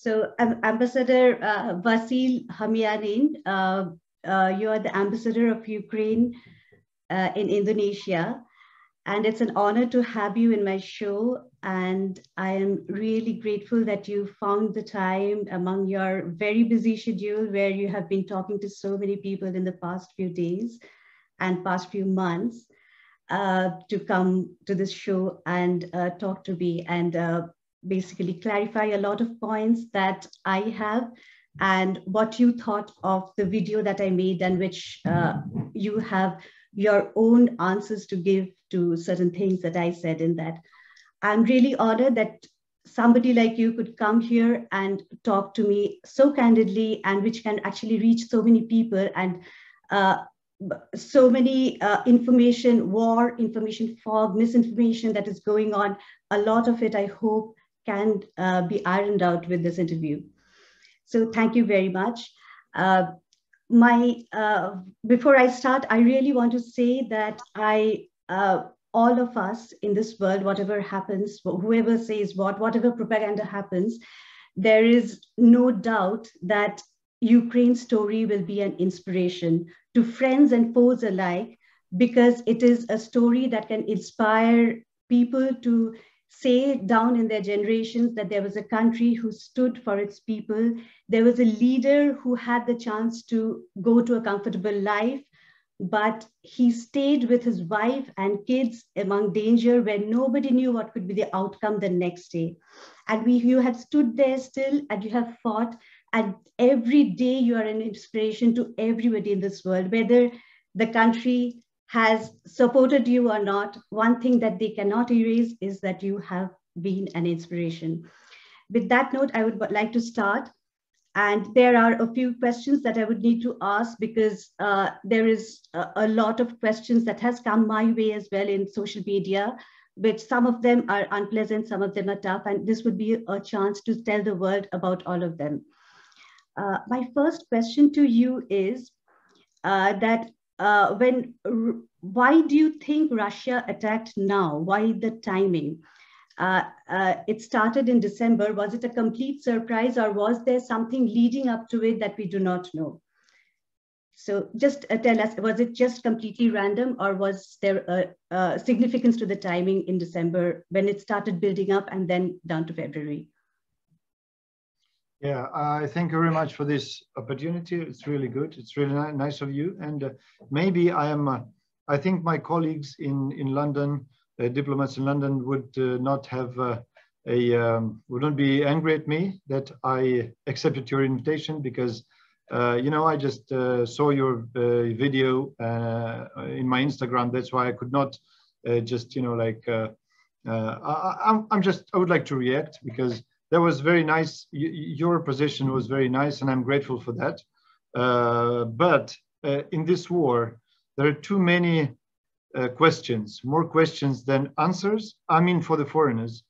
So, Ambassador Vasyl Hamianin, you are the ambassador of Ukraine in Indonesia, and it's an honor to have you in my show. And I am really grateful that you found the time among your very busy schedule, where you have been talking to so many people in the past few days and past few months, to come to this show and talk to me and basically clarify a lot of points that I have and what you thought of the video that I made, and which you have your own answers to give to certain things that I said in that. I'm really honored that somebody like you could come here and talk to me so candidly, and which can actually reach so many people, and so many war, information fog, misinformation that is going on. A lot of it, I hope, can be ironed out with this interview. So thank you very much. Before I start, I really want to say that all of us in this world, whatever happens, whoever says whatever propaganda happens, there is no doubt that Ukraine's story will be an inspiration to friends and foes alike, because it is a story that can inspire people to say down in their generations that there was a country who stood for its people. There was a leader who had the chance to go to a comfortable life, but he stayed with his wife and kids among danger where nobody knew what could be the outcome the next day. And you have stood there still, and you have fought, and every day you are an inspiration to everybody in this world, whether the country has supported you or not. One thing that they cannot erase is that you have been an inspiration. With that note, I would like to start. And there are a few questions that I would need to ask, because there is a lot of questions that has come my way as well in social media, which some of them are unpleasant, some of them are tough, and this would be a chance to tell the world about all of them. My first question to you is why do you think Russia attacked now? Why the timing? It started in December. Was it a complete surprise, or was there something leading up to it that we do not know? So just tell us, was it just completely random, or was there a significance to the timing in December when it started building up and then down to February? Yeah, I thank you very much for this opportunity. It's really good. It's really nice of you. And maybe I think my colleagues in London, diplomats in London, would not have wouldn't be angry at me that I accepted your invitation, because you know, I just saw your video in my Instagram. That's why I could not just, you know, like I would like to react, because that was very nice. Your position was very nice, and I'm grateful for that. But in this war, there are too many questions, more questions than answers. I mean, for the foreigners.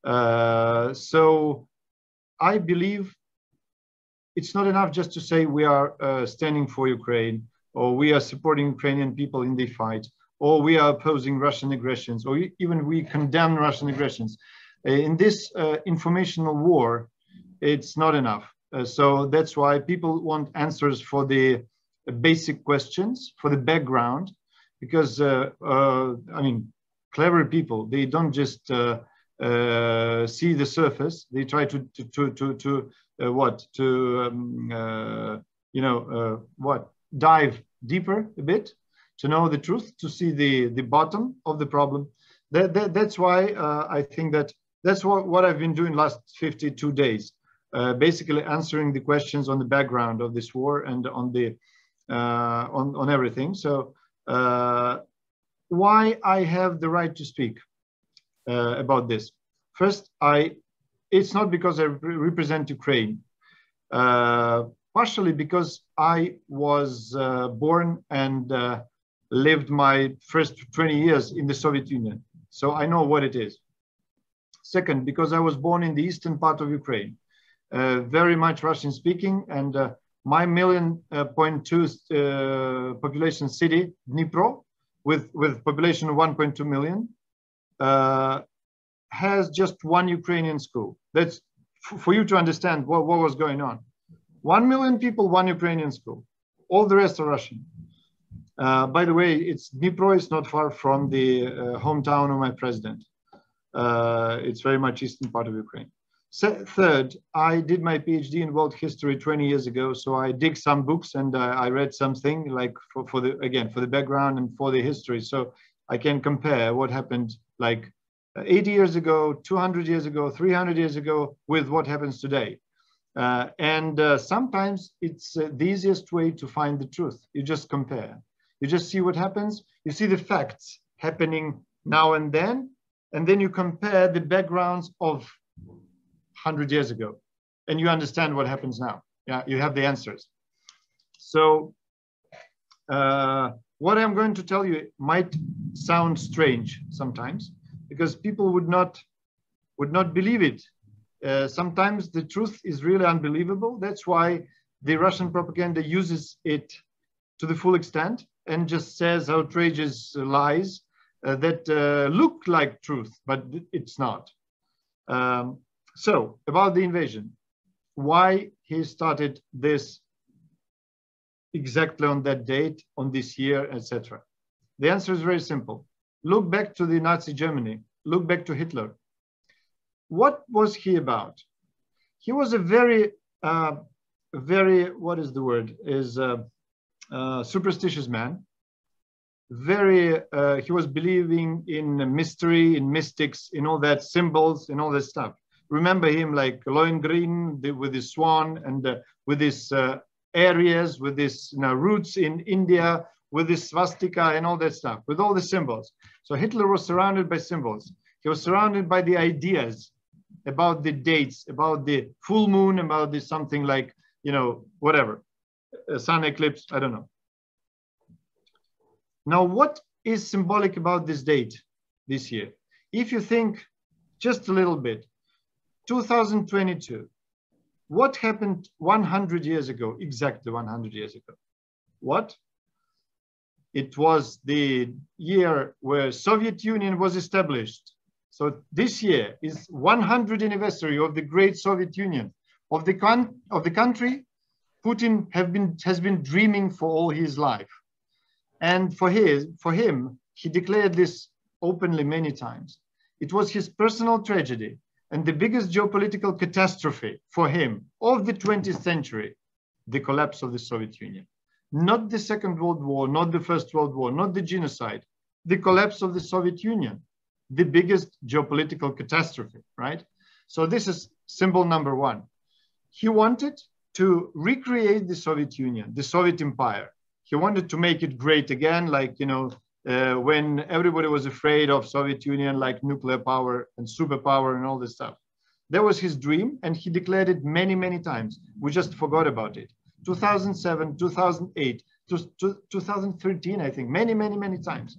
So I believe it's not enough just to say we are standing for Ukraine, or we are supporting Ukrainian people in the fight, or we are opposing Russian aggressions, or even we condemn Russian aggressions. In this informational war, it's not enough. So that's why people want answers for the basic questions, for the background, because I mean, clever people, they don't just see the surface. They try to dive deeper a bit, to know the truth, to see the bottom of the problem. That's why I think that's what I've been doing last 52 days, basically answering the questions on the background of this war and on the on everything. So why I have the right to speak about this? First, it's not because I represent Ukraine, partially because I was born and lived my first 20 years in the Soviet Union, so I know what it is. Second, because I was born in the eastern part of Ukraine, very much Russian speaking, and my 1.2 population city, Dnipro, with population of 1.2 million, has just one Ukrainian school. That's for you to understand what was going on. 1 million people, one Ukrainian school. All the rest are Russian. By the way, Dnipro is not far from the hometown of my president. It's very much eastern part of Ukraine. Third, I did my PhD in world history 20 years ago, so I dig some books and I read something like for the background and for the history, so I can compare what happened like 80 years ago, 200 years ago, 300 years ago with what happens today. Sometimes it's the easiest way to find the truth. You just compare. You just see what happens. You see the facts happening now and then you compare the backgrounds of 100 years ago, and you understand what happens now. Yeah, you have the answers. So what I'm going to tell you might sound strange sometimes, because people would not believe it. Sometimes the truth is really unbelievable. That's why the Russian propaganda uses it to the full extent and just says outrageous lies that look like truth, but it's not. So about the invasion, why he started this exactly on that date, on this year, etc. The answer is very simple. Look back to the Nazi Germany. Look back to Hitler. What was he about? He was a very, what is the word? Superstitious man. He was believing in mystery, in mystics, in all that symbols, in all that stuff. Remember him like Lohengrin with his swan and with his areas, with his roots in India, with his swastika and all that stuff, with all the symbols. So Hitler was surrounded by symbols. He was surrounded by the ideas about the dates, about the full moon, about this something like, whatever, a sun eclipse, I don't know. Now, what is symbolic about this date this year? If you think just a little bit, 2022, what happened 100 years ago, exactly 100 years ago? What? It was the year where Soviet Union was established. So this year is 100th anniversary of the great Soviet Union, of the country Putin has been dreaming for all his life. And for him, he declared this openly many times. It was his personal tragedy and the biggest geopolitical catastrophe for him of the 20th century, the collapse of the Soviet Union. Not the Second World War, not the First World War, not the genocide, the collapse of the Soviet Union, the biggest geopolitical catastrophe, right? So this is symbol number one. He wanted to recreate the Soviet Union, the Soviet Empire. He wanted to make it great again, like, when everybody was afraid of Soviet Union, like nuclear power and superpower and all this stuff. That was his dream, and he declared it many, many times. We just forgot about it. 2007, 2008, 2013, I think, many, many, many times.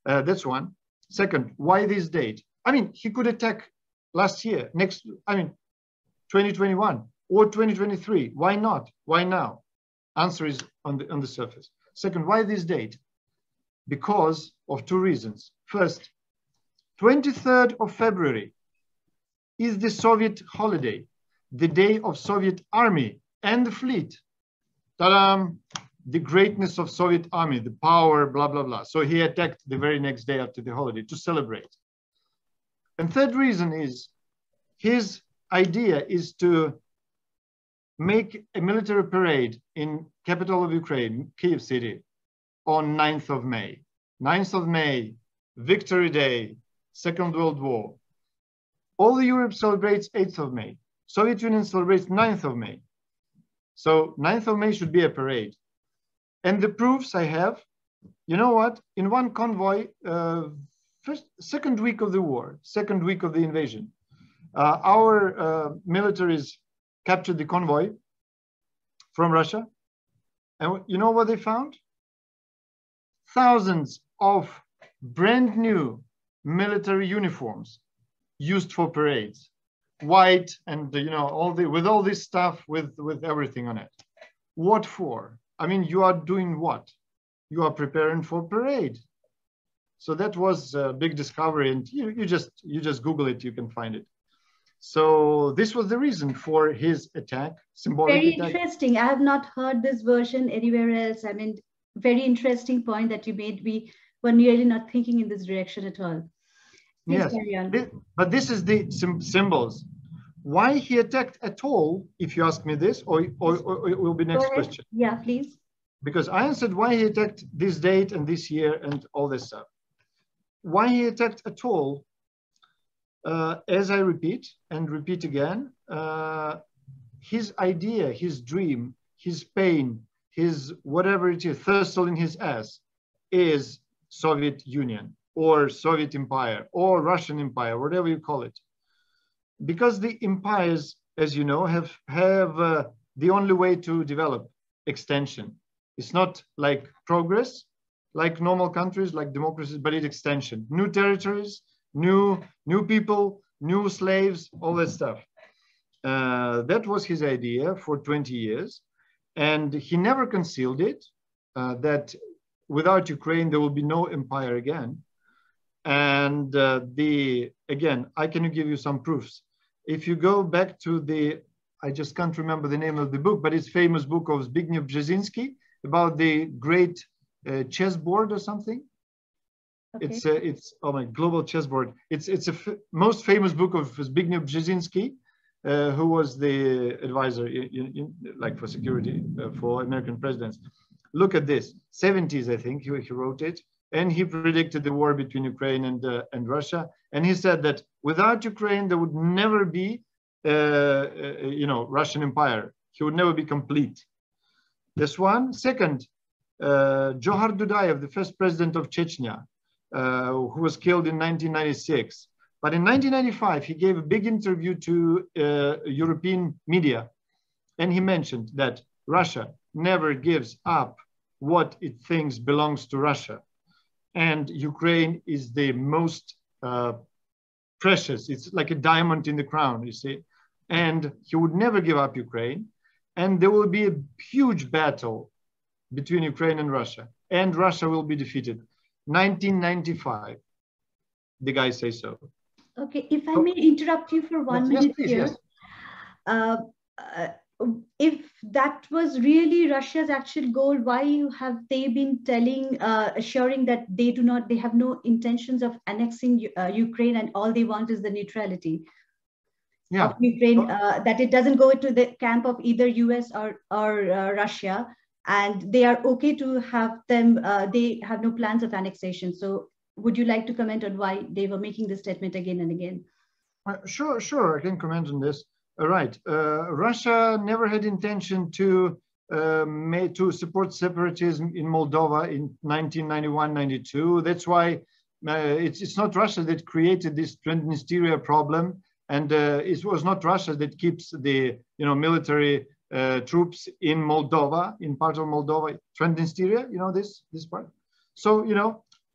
That's one. Second, why this date? I mean, he could attack last year, 2021 or 2023. Why not? Why now? Answer is on the surface. Second, why this date? Because of two reasons. First, 23rd of February is the Soviet holiday, the day of Soviet army and the fleet. Ta-da! The greatness of Soviet army, the power, blah, blah, blah. So he attacked the very next day after the holiday to celebrate. And third reason is his idea is to make a military parade in capital of Ukraine, Kyiv city, on 9th of May. 9th of May, Victory Day, Second World War. All Europe celebrates 8th of May. Soviet Union celebrates 9th of May. So 9th of May should be a parade. And the proofs I have, you know what? In one convoy, second week of the war, second week of the invasion, our militaries captured the convoy from Russia. And you know what they found? Thousands of brand new military uniforms used for parades, white and with all this stuff with everything on it. What for? I mean, you are doing what? You are preparing for parade. So that was a big discovery, and you just Google it, you can find it. So this was the reason for his attack, symbolic Very attack. interesting. I have not heard this version anywhere else. I mean, very interesting point that you made. We were nearly not thinking in this direction at all. Please Yes, carry on. but this is the symbols. Why he attacked at all, if you ask me this, or it will be next question. Yeah, please. Because I answered why he attacked this date and this year and all this stuff. Why he attacked at all, as I repeat and repeat again, his idea, his dream, his pain, his whatever it is, thistle in his ass, is Soviet Union or Soviet Empire or Russian Empire, whatever you call it. Because the empires, as you know, have the only way to develop extension. It's not like progress, like normal countries, like democracies, but it's extension. New territories, new people, new slaves, all that stuff. That was his idea for 20 years. And he never concealed it, that without Ukraine, there will be no empire again. And again, I can give you some proofs. If you go back to I just can't remember the name of the book, but it's famous book of Zbigniew Brzezinski about the great chessboard or something. Okay. It's oh my global chessboard. It's most famous book of Zbigniew Brzezinski, who was the advisor like for security for American presidents. Look at this, 70s, I think he wrote it. And he predicted the war between Ukraine and Russia. And he said that without Ukraine, there would never be, Russian Empire. He would never be complete. This one. Second, Johar Dudayev, the first president of Chechnya, who was killed in 1996. But in 1995, he gave a big interview to European media. And he mentioned that Russia never gives up what it thinks belongs to Russia. And Ukraine is the most precious. It's like a diamond in the crown, you see. And he would never give up Ukraine. And there will be a huge battle between Ukraine and Russia. And Russia will be defeated. 1995, the guys say so. Okay, if I may interrupt you for 1 minute please, here. Yes. If that was really Russia's actual goal, why have they been assuring that they have no intentions of annexing Ukraine, and all they want is the neutrality of Ukraine, that it doesn't go into the camp of either US or Russia, and they are okay to have them, they have no plans of annexation. So would you like to comment on why they were making this statement again and again? Sure, I can comment on this. Right. Russia never had intention to support separatism in Moldova in 1991-92. That's why it's not Russia that created this Transnistria problem, and it was not Russia that keeps the military troops in Moldova, in part of Moldova, Transnistria. This part. So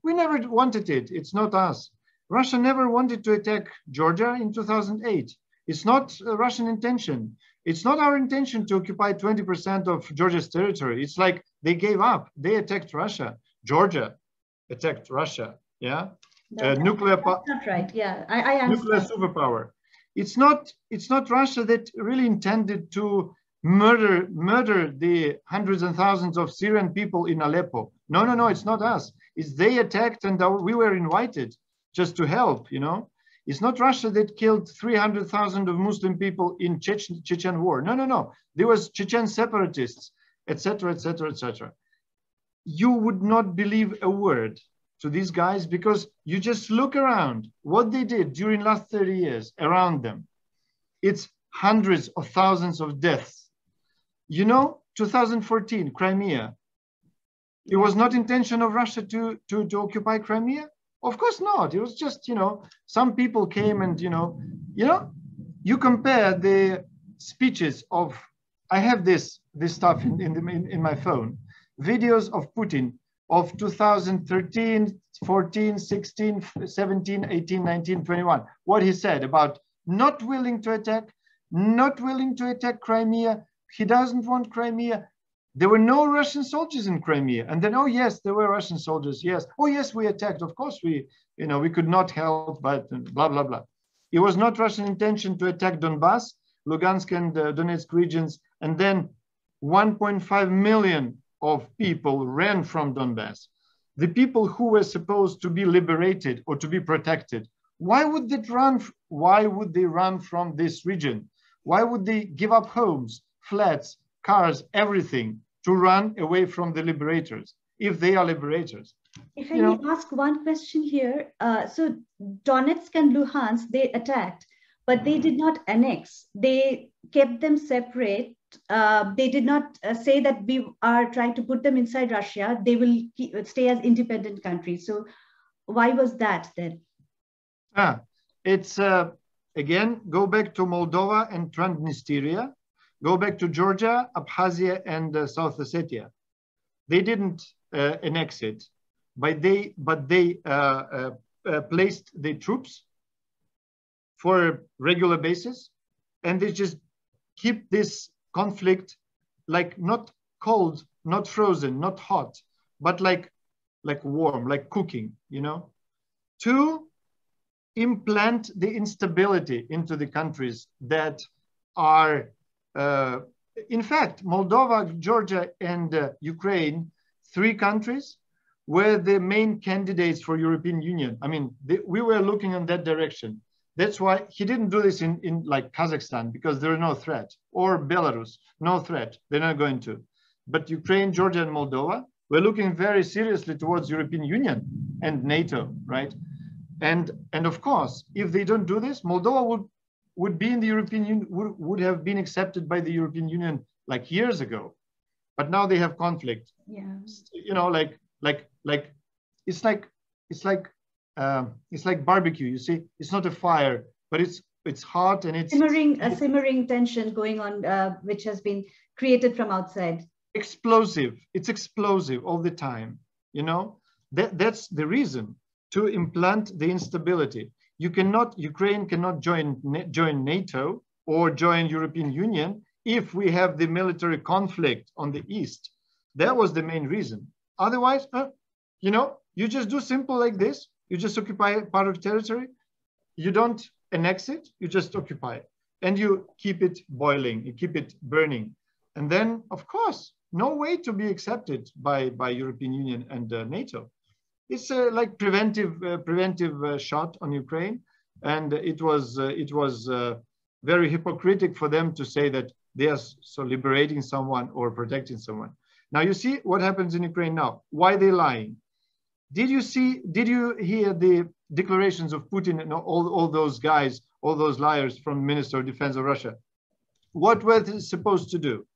we never wanted it. It's not us. Russia never wanted to attack Georgia in 2008. It's not a Russian intention. It's not our intention to occupy 20% of Georgia's territory. It's like they gave up. They attacked Russia. Georgia attacked Russia. Yeah, nuclear. That's not right. Yeah, I understand. Nuclear superpower. It's not Russia that really intended to murder the hundreds and thousands of Syrian people in Aleppo. No. It's not us. It's they attacked, and we were invited just to help. It's not Russia that killed 300,000 of Muslim people in Chechen war. No. There was Chechen separatists, etc., etc., etc. You would not believe a word to these guys because you just look around what they did during last 30 years around them. It's hundreds of thousands of deaths. 2014, Crimea. It was not intention of Russia to occupy Crimea. Of course not. It was just, some people came and, you compare the speeches of, I have this stuff in my phone, videos of Putin of 2013, 14, 16, 17, 18, 19, 21. What he said about not willing to attack Crimea. He doesn't want Crimea. There were no Russian soldiers in Crimea. And then, oh, yes, there were Russian soldiers. Yes. Oh, yes, we attacked. Of course, we could not help, but blah, blah, blah. It was not Russian intention to attack Donbass, Lugansk and Donetsk regions, and then 1.5 million of people ran from Donbass. The people who were supposed to be liberated or to be protected, why would they run? Why would they run from this region? Why would they give up homes, flats, cars, everything to run away from the liberators if they are liberators? If I may ask one question here, so Donetsk and Luhansk, they attacked, but they did not annex. They kept them separate. They did not say that we are trying to put them inside Russia. They will stay as independent countries. So why was that then? It's again, go back to Moldova and Transnistria, go back to Georgia, Abkhazia, and South Ossetia. They didn't annex it, but they placed the troops for a regular basis, and they just keep this conflict like not cold, not frozen, not hot, but like warm, like cooking, you know, to implant the instability into the countries that are, in fact, Moldova, Georgia, and Ukraine, 3 countries were the main candidates for European Union. I mean, we were looking in that direction. That's why he didn't do this in like Kazakhstan, because there is no threat, or Belarus, no threat. They're not going to. But Ukraine, Georgia, and Moldova were looking very seriously towards European Union and NATO, right? And of course, if they don't do this, Moldova would be in the European Union, would have been accepted by the European Union like years ago. But now they have conflict. Yeah. You know, it's like barbecue. You see, it's not a fire, but it's hot and it's simmering tension going on, which has been created from outside. Explosive. It's explosive all the time. You know, that's the reason to implant the instability. Ukraine cannot join NATO or join European Union if we have the military conflict on the east. That was the main reason. Otherwise, you know, you just do simple like this. You just occupy part of territory. You don't annex it. You just occupy it. And you keep it boiling. You keep it burning. And then, of course, no way to be accepted by European Union and NATO. It's like preventive shot on Ukraine. And it was very hypocritical for them to say that they are so liberating someone or protecting someone. Now you see what happens in Ukraine now. Why they're lying? Did you hear the declarations of Putin and all those guys, all those liars from Minister of Defense of Russia? What were they supposed to do?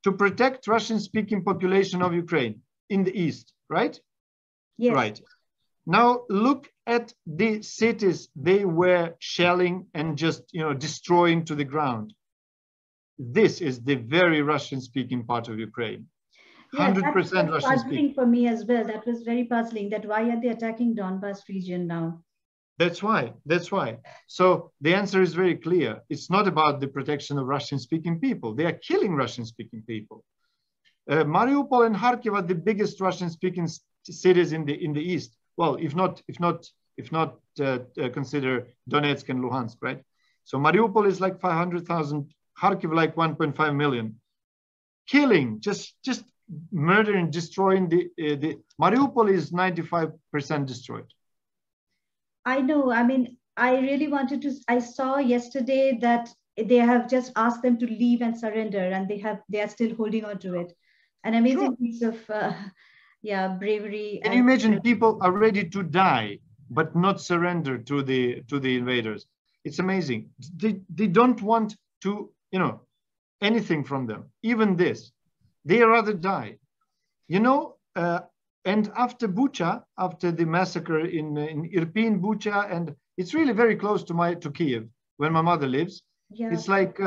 To protect Russian-speaking population of Ukraine in the east, right? Yes. Right. Now look at the cities they were shelling and just, you know, destroying to the ground. This is the very Russian-speaking part of Ukraine. 100% Russian-speaking. Puzzling for me as well. That was very puzzling. That why are they attacking Donbass region now? That's why. So the answer is very clear. It's not about the protection of Russian-speaking people. They are killing Russian-speaking people. Mariupol and Kharkiv are the biggest Russian-speaking cities in the east. Well, if not consider Donetsk and Luhansk, right? So Mariupol is like 500,000, Kharkiv like 1.5 million. Killing, just murdering, destroying the Mariupol is 95% destroyed. I know. I mean, I really wanted to. I saw yesterday that they have just asked them to leave and surrender, and they are still holding on to it. An amazing piece of bravery. Can you imagine people are ready to die but not surrender to the invaders? It's amazing. They don't want to, you know, anything from them, even this. They rather die, you know. And after Bucha, after the massacre in Irpin, Bucha, and it's really very close to Kiev, where my mother lives. Yeah. It's like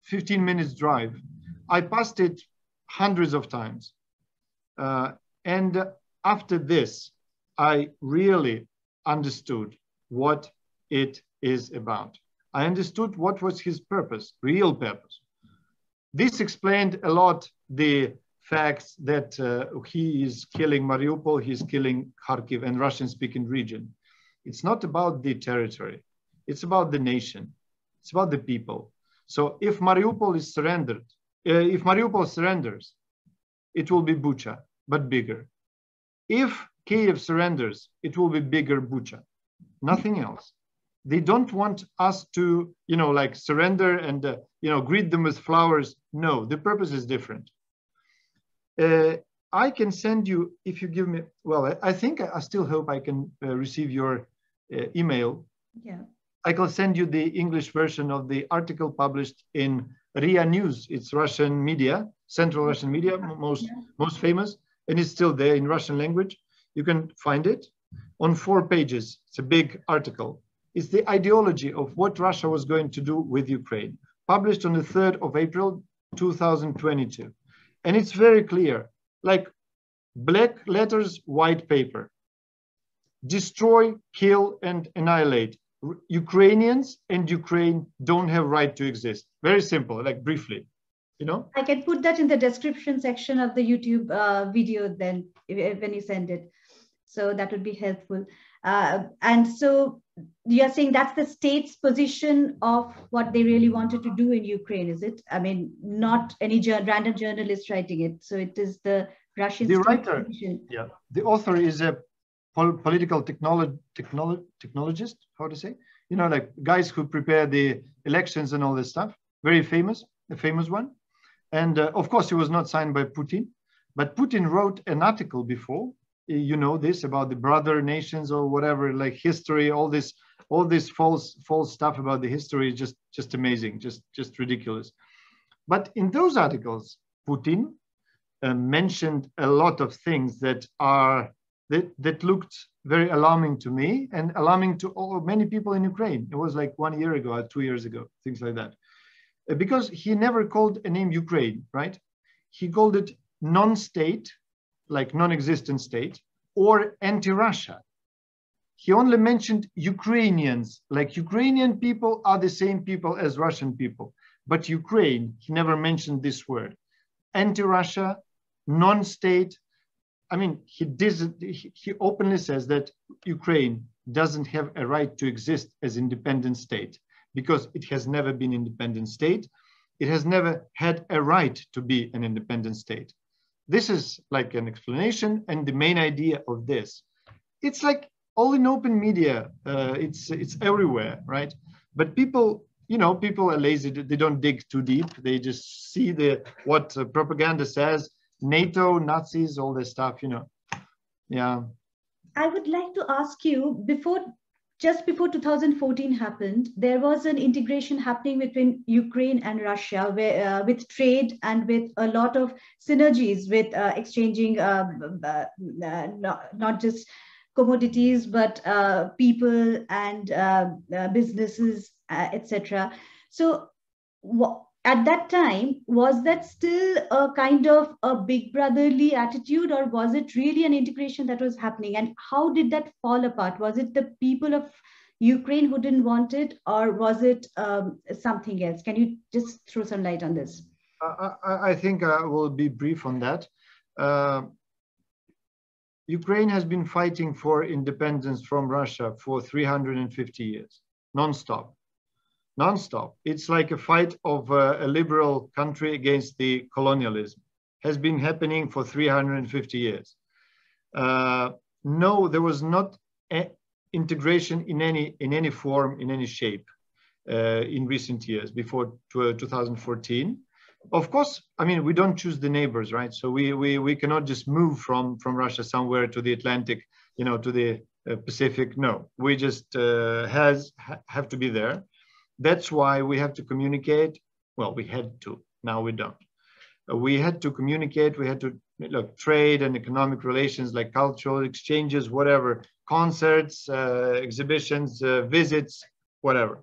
15 minutes drive. I passed it hundreds of times. And after this, I really understood what it is about. I understood what was his purpose, real purpose. This explained a lot the facts that he is killing Mariupol, he's killing Kharkiv and Russian-speaking region. It's not about the territory. It's about the nation. It's about the people. So if Mariupol is surrendered, if Mariupol surrenders, it will be Bucha, but bigger. If Kiev surrenders, it will be bigger Bucha, nothing else. They don't want us to, like surrender and, greet them with flowers. No, the purpose is different. I can send you, if you give me, well, I think I still hope I can receive your email. Yeah. I can send you the English version of the article published in RIA News. It's Russian media, Central Russian media, most famous, and it's still there in Russian language. You can find it on 4 pages. It's a big article. It's the ideology of what Russia was going to do with Ukraine, published on the 3rd of April, 2022. And it's very clear, like black letters, white paper. Destroy, kill, and annihilate. Ukrainians and Ukraine don't have right to exist. Very simple, like briefly, I can put that in the description section of the YouTube video then, when you send it. So that would be helpful. And so you're saying that's the state's position of what they really wanted to do in Ukraine, is it? I mean, not any random journalist writing it. So it is the Russian the state writer, position. Yeah, the author is a political technologist, how to say, like guys who prepare the elections and all this stuff. Very famous, a famous one. And of course, he was not signed by Putin, but Putin wrote an article before, this about the brother nations or whatever, like history, all this false stuff about the history is just amazing, just ridiculous. But in those articles, Putin mentioned a lot of things that looked very alarming to me and alarming to many people in Ukraine. It was like 1 year ago or 2 years ago, things like that. Because he never called a name Ukraine, right? He called it non-state, like non-existent state, or anti-Russia. He only mentioned Ukrainians, like Ukrainian people are the same people as Russian people. But Ukraine, he never mentioned this word. Anti-Russia, non-state. I mean, he openly says that Ukraine doesn't have a right to exist as independent state because it has never been an independent state. It has never had a right to be an independent state. This is like an explanation and the main idea of this. It's like all in open media. It's everywhere, right? But people are lazy. They don't dig too deep. They just see what propaganda says. NATO, Nazis, all this stuff, Yeah. I would like to ask you, just before 2014 happened, there was an integration happening between Ukraine and Russia, where, with trade and with a lot of synergies with exchanging not just commodities, but people and businesses, etc. So at that time, was that still a kind of a big brotherly attitude, or was it really an integration that was happening? And how did that fall apart? Was it the people of Ukraine who didn't want it, or was it something else? Can you just throw some light on this? I think I will be brief on that. Ukraine has been fighting for independence from Russia for 350 years, non-stop. Non-stop. It's like a fight of a liberal country against the colonialism. Has been happening for 350 years. No, there was not integration in any form, in any shape in recent years before 2014. Of course, I mean, we don't choose the neighbors, right? So we cannot just move from Russia somewhere to the Atlantic, to the Pacific. No, we just have to be there. That's why we have to communicate. Well, we had to, now we don't. We had to communicate, we had to trade and economic relations, like cultural exchanges, whatever, concerts, exhibitions, visits, whatever.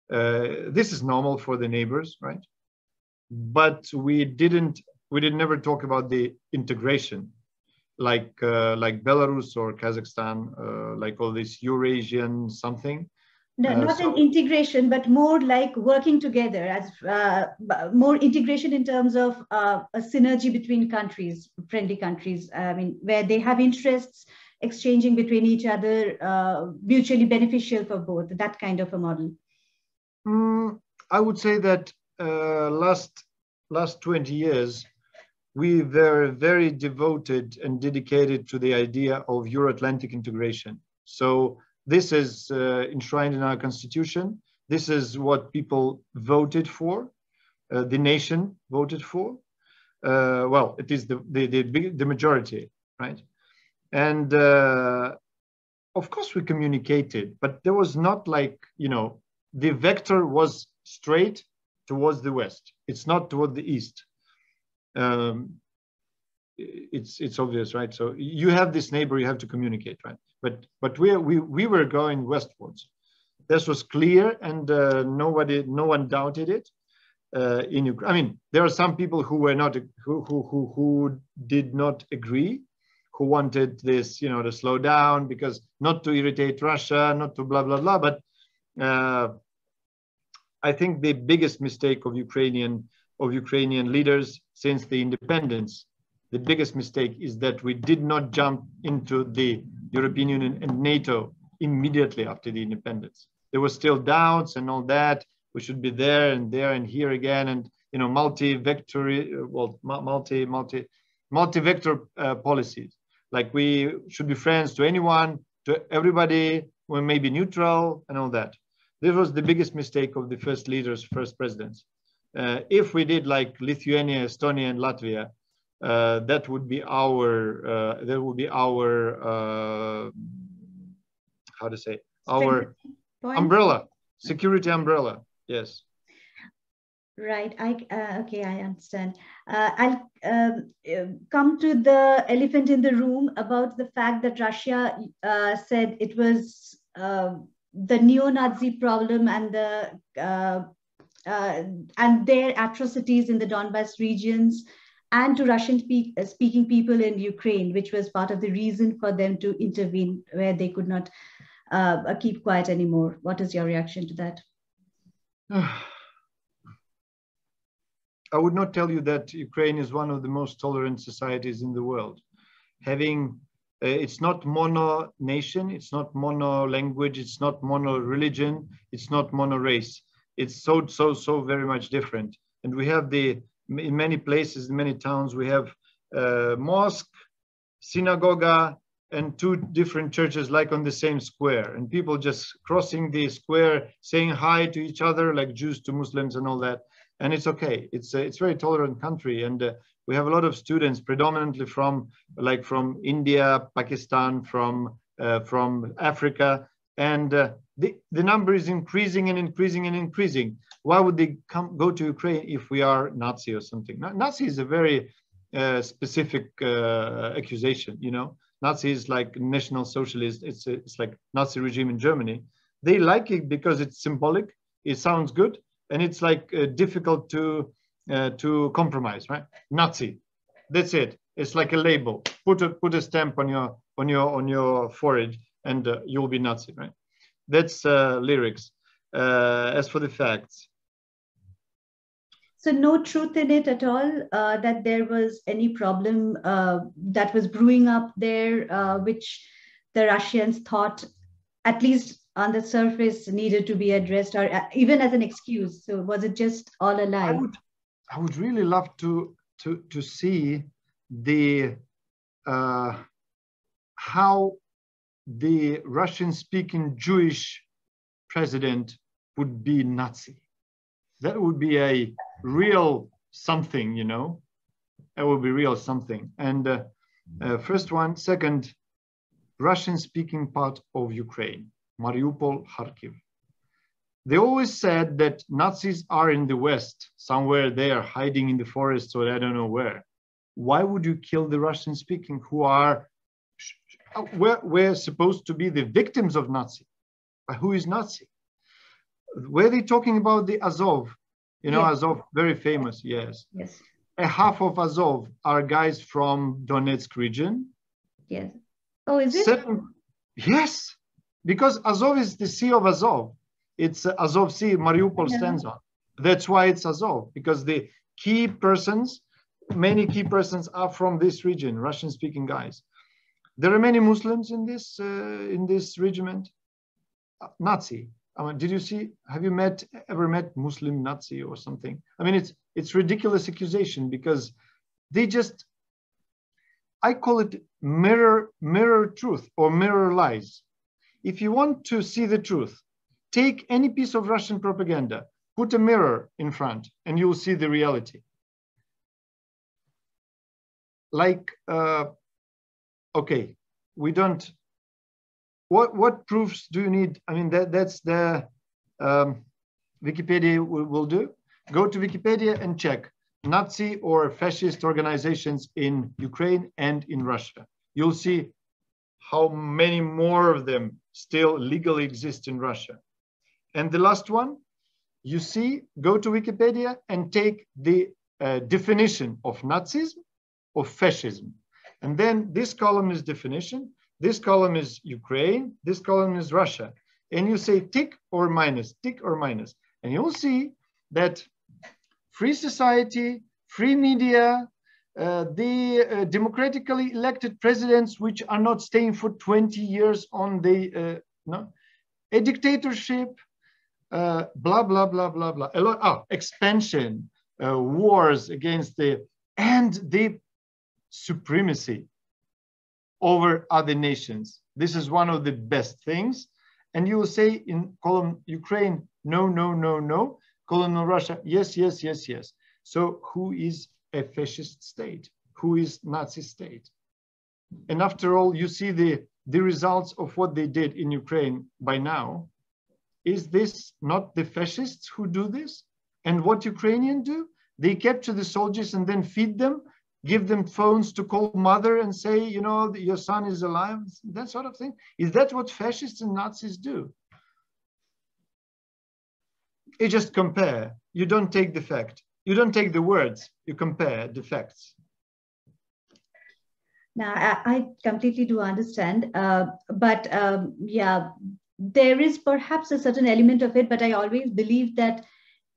This is normal for the neighbors, right? But we never talk about the integration, like Belarus or Kazakhstan, like all this Eurasian something. No, not an integration, but more like working together, as more integration in terms of a synergy between countries, friendly countries. I mean, where they have interests, exchanging between each other, mutually beneficial for both, that kind of a model? I would say that last 20 years, we were very devoted and dedicated to the idea of EuroAtlantic integration. So this is enshrined in our constitution. This is what people voted for, the nation voted for. Well, it is the majority, right? And of course we communicated, but there was not like, you know, the vector was straight towards the West. It's not toward the East. It's obvious, right? So you have this neighbor, you have to communicate, right? But we were going westwards. This was clear, and no one doubted it. In Ukraine, I mean, there are some people who were not who did not agree, who wanted this, you know, to slow down because not to irritate Russia, not to blah blah blah. But I think the biggest mistake of Ukrainian leaders since the independence, the biggest mistake is that we did not jump into the European Union and NATO immediately after the independence. There were still doubts and all that. We should be there and here again, and you know, multi-vector policies. Like we should be friends to anyone, to everybody. We may be neutral and all that. This was the biggest mistake of the first leaders, first presidents. If we did like Lithuania, Estonia, and Latvia, that would be our how to say, our umbrella, security umbrella. Yes. Right. Okay, I understand. I'll come to the elephant in the room about the fact that Russia said it was the neo-Nazi problem and their atrocities in the Donbas regions, and to Russian speaking people in Ukraine, which was part of the reason for them to intervene where they could not keep quiet anymore. What is your reaction to that? I would not tell you that Ukraine is one of the most tolerant societies in the world. Having, it's not mono nation, it's not mono language, it's not mono religion, it's not mono race. It's so very much different. And we have in many places, in many towns, we have mosque, synagogue, and two different churches like on the same square, and people just crossing the square, saying hi to each other like Jews to Muslims and all that. And it's okay. It's a very tolerant country, and we have a lot of students, predominantly from India, Pakistan, from Africa, and the number is increasing and increasing and increasing. Why would they go to Ukraine if we are Nazi or something? Nazi is a very specific accusation, you know. Nazi is like National Socialist. It's like Nazi regime in Germany. They like it because it's symbolic. It sounds good, and it's like difficult to compromise, right? Nazi, that's it. It's like a label. Put a stamp on your forehead, and you'll be Nazi, right? That's lyrics. As for the facts. So no truth in it at all, that there was any problem that was brewing up there, which the Russians thought, at least on the surface, needed to be addressed, or even as an excuse. So was it just all a lie? I would really love to see the how the Russian-speaking Jewish president would be Nazi. That would be a real something, you know. That would be real something. And first one. Second, Russian-speaking part of Ukraine, Mariupol, Kharkiv. They always said that Nazis are in the West, somewhere there, hiding in the forests or I don't know where. Why would you kill the Russian-speaking who are, we're supposed to be the victims of Nazi? Who is Nazi? Were they talking about the Azov? You know, yes. Azov, very famous, yes. Yes. A half of Azov are guys from Donetsk region. Yes. Oh, is it? Yes, because Azov is the Sea of Azov. It's Azov Sea, Mariupol stands on. That's why it's Azov, because the key persons, many key persons are from this region, Russian-speaking guys. There are many Muslims in this regiment. Nazi. I mean, did you see? Have you ever met Muslim Nazi or something? I mean, it's ridiculous accusation because they just, I call it mirror truth or mirror lies. If you want to see the truth, take any piece of Russian propaganda, put a mirror in front, and you'll see the reality. Like, okay, we don't. What proofs do you need? I mean, that's the Wikipedia will do. Go to Wikipedia and check Nazi or fascist organizations in Ukraine and in Russia. You'll see how many more of them still legally exist in Russia. And the last one, you see, go to Wikipedia and take the definition of Nazism, of fascism. And then this column is definition. This column is Ukraine, this column is Russia. And you say tick or minus, and you'll see that free society, free media, the democratically elected presidents, which are not staying for 20 years on the, a dictatorship, blah, blah, blah, blah, blah. A lot, expansion, wars against and the supremacy over other nations. This is one of the best things. And you will say in column Ukraine, no, no, no, no. Column Russia, yes, yes, yes, yes. So who is a fascist state? Who is Nazi state? And after all, you see the results of what they did in Ukraine by now. Is this not the fascists who do this? And what Ukrainians do? They capture the soldiers and then feed them, give them phones to call mother and say, you know, your son is alive, that sort of thing. Is that what fascists and Nazis do? You just compare. You don't take the fact. You don't take the words. You compare the facts. Now, I completely do understand. Yeah, there is perhaps a certain element of it, but I always believe that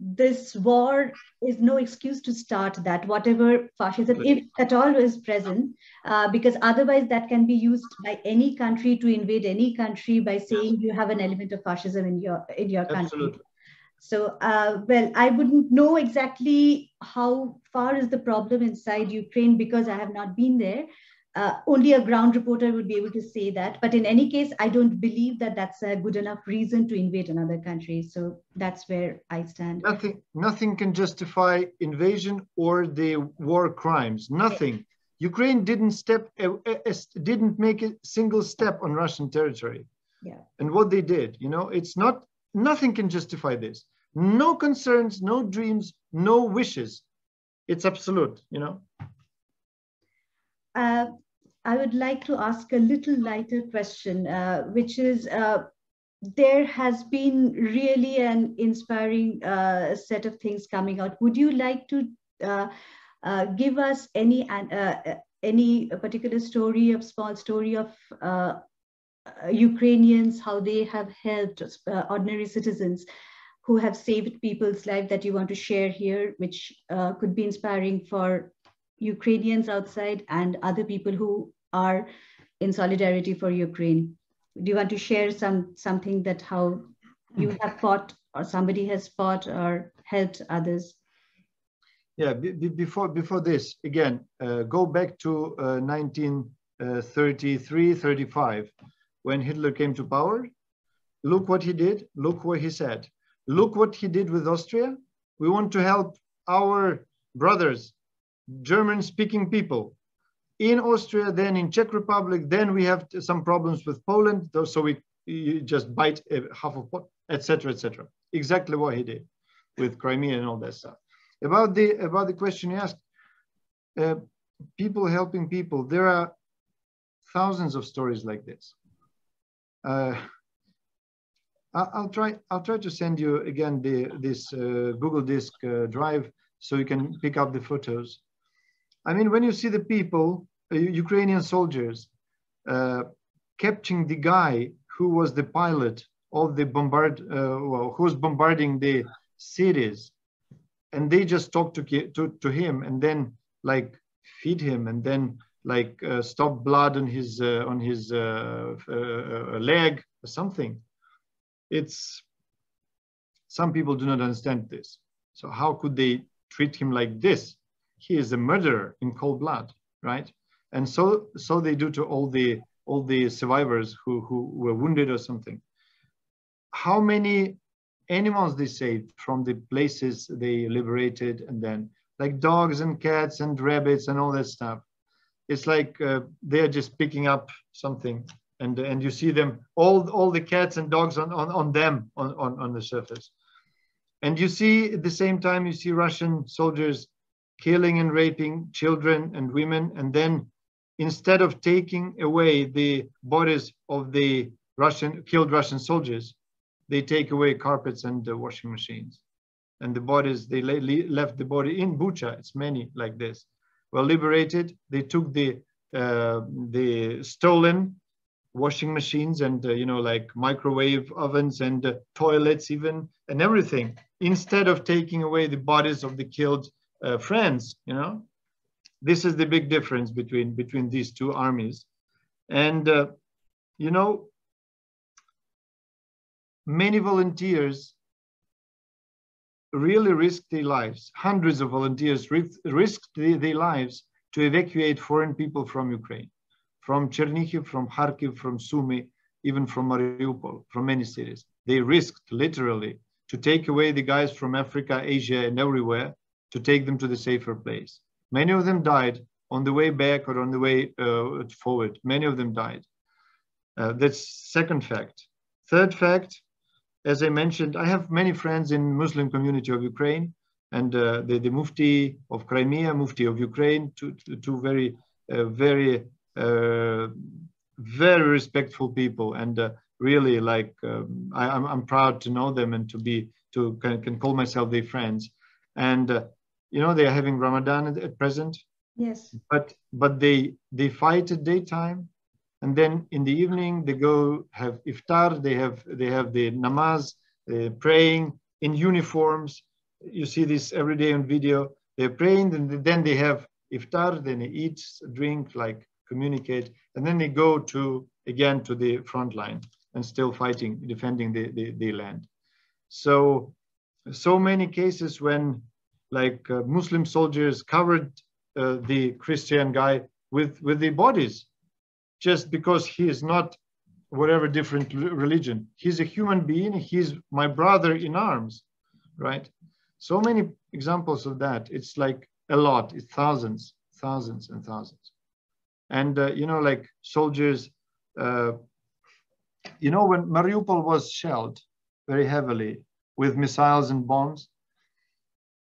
this war is no excuse to start that, whatever fascism, if at all, is present, because otherwise that can be used by any country to invade any country by saying you have an element of fascism in your country. Absolutely. So, well, I wouldn't know exactly how far is the problem inside Ukraine because I have not been there. Only a ground reporter would be able to say that. But in any case, I don't believe that that's a good enough reason to invade another country. So that's where I stand. Nothing can justify invasion or the war crimes. Nothing. Ukraine didn't make a single step on Russian territory. Yeah. And what they did, you know, it's not, nothing can justify this. No concerns, no dreams, no wishes. It's absolute, you know. I would like to ask a little lighter question, which is, there has been really an inspiring set of things coming out. Would you like to give us any particular story, a small story of Ukrainians, how they have helped ordinary citizens who have saved people's life that you want to share here, which could be inspiring for Ukrainians outside and other people who are in solidarity for Ukraine? Do you want to share something that how you have fought or somebody has fought or helped others? Yeah, before this, again, go back to 1933, 35, when Hitler came to power. Look what he did, look what he said. Look what he did with Austria. We want to help our brothers, German-speaking people in Austria, then in Czech Republic, then we have some problems with Poland, so you just bite half of what, etc., etc. Exactly what he did with Crimea and all that stuff. About the question you asked, people helping people, there are thousands of stories like this. I'll try to send you again this Google Disk drive so you can pick up the photos. I mean, when you see the people, Ukrainian soldiers, capturing the guy who was the pilot of the who was bombarding the cities, and they just talk to him and then like feed him and then stop blood on his leg or something. Some people do not understand this. So how could they treat him like this? He is a murderer in cold blood, right? And so they do to all the survivors who were wounded or something. How many animals they saved from the places they liberated, and then like dogs and cats and rabbits and all that stuff. It's like they're just picking up something, and you see them, all the cats and dogs on the surface. And you see at the same time, you see Russian soldiers killing and raping children and women. And then instead of taking away the bodies of the killed Russian soldiers, they take away carpets and washing machines. And the bodies, they left the body in Bucha. It's many like this. Were liberated. They took the stolen washing machines and like microwave ovens and toilets even and everything, instead of taking away the bodies of the killed friends. This is the big difference between these two armies. And many volunteers really risked their lives. Hundreds of volunteers risked their lives to evacuate foreign people from Ukraine, from Chernihiv, from Kharkiv, from Sumy, even from Mariupol, from many cities. They risked literally to take away the guys from Africa, Asia, and everywhere, to take them to the safer place. Many of them died on the way back or on the way forward. Many of them died. That's second fact. Third fact, as I mentioned, I have many friends in Muslim community of Ukraine, and the Mufti of Crimea, Mufti of Ukraine, two very respectful people, and really like I'm proud to know them and can call myself their friends. And they are having Ramadan at present. Yes. But they fight at daytime, and then in the evening they go have iftar. They have the namaz, praying in uniforms. You see this every day on video. They're praying, and then they have iftar. Then they eat, drink, like communicate, and then they go again to the front line and still fighting, defending the land. So many cases when like Muslim soldiers covered the Christian guy with their bodies, just because he is not whatever different religion. He's a human being. He's my brother in arms, right? So many examples of that. It's like a lot. It's thousands and thousands. And like soldiers, when Mariupol was shelled very heavily with missiles and bombs,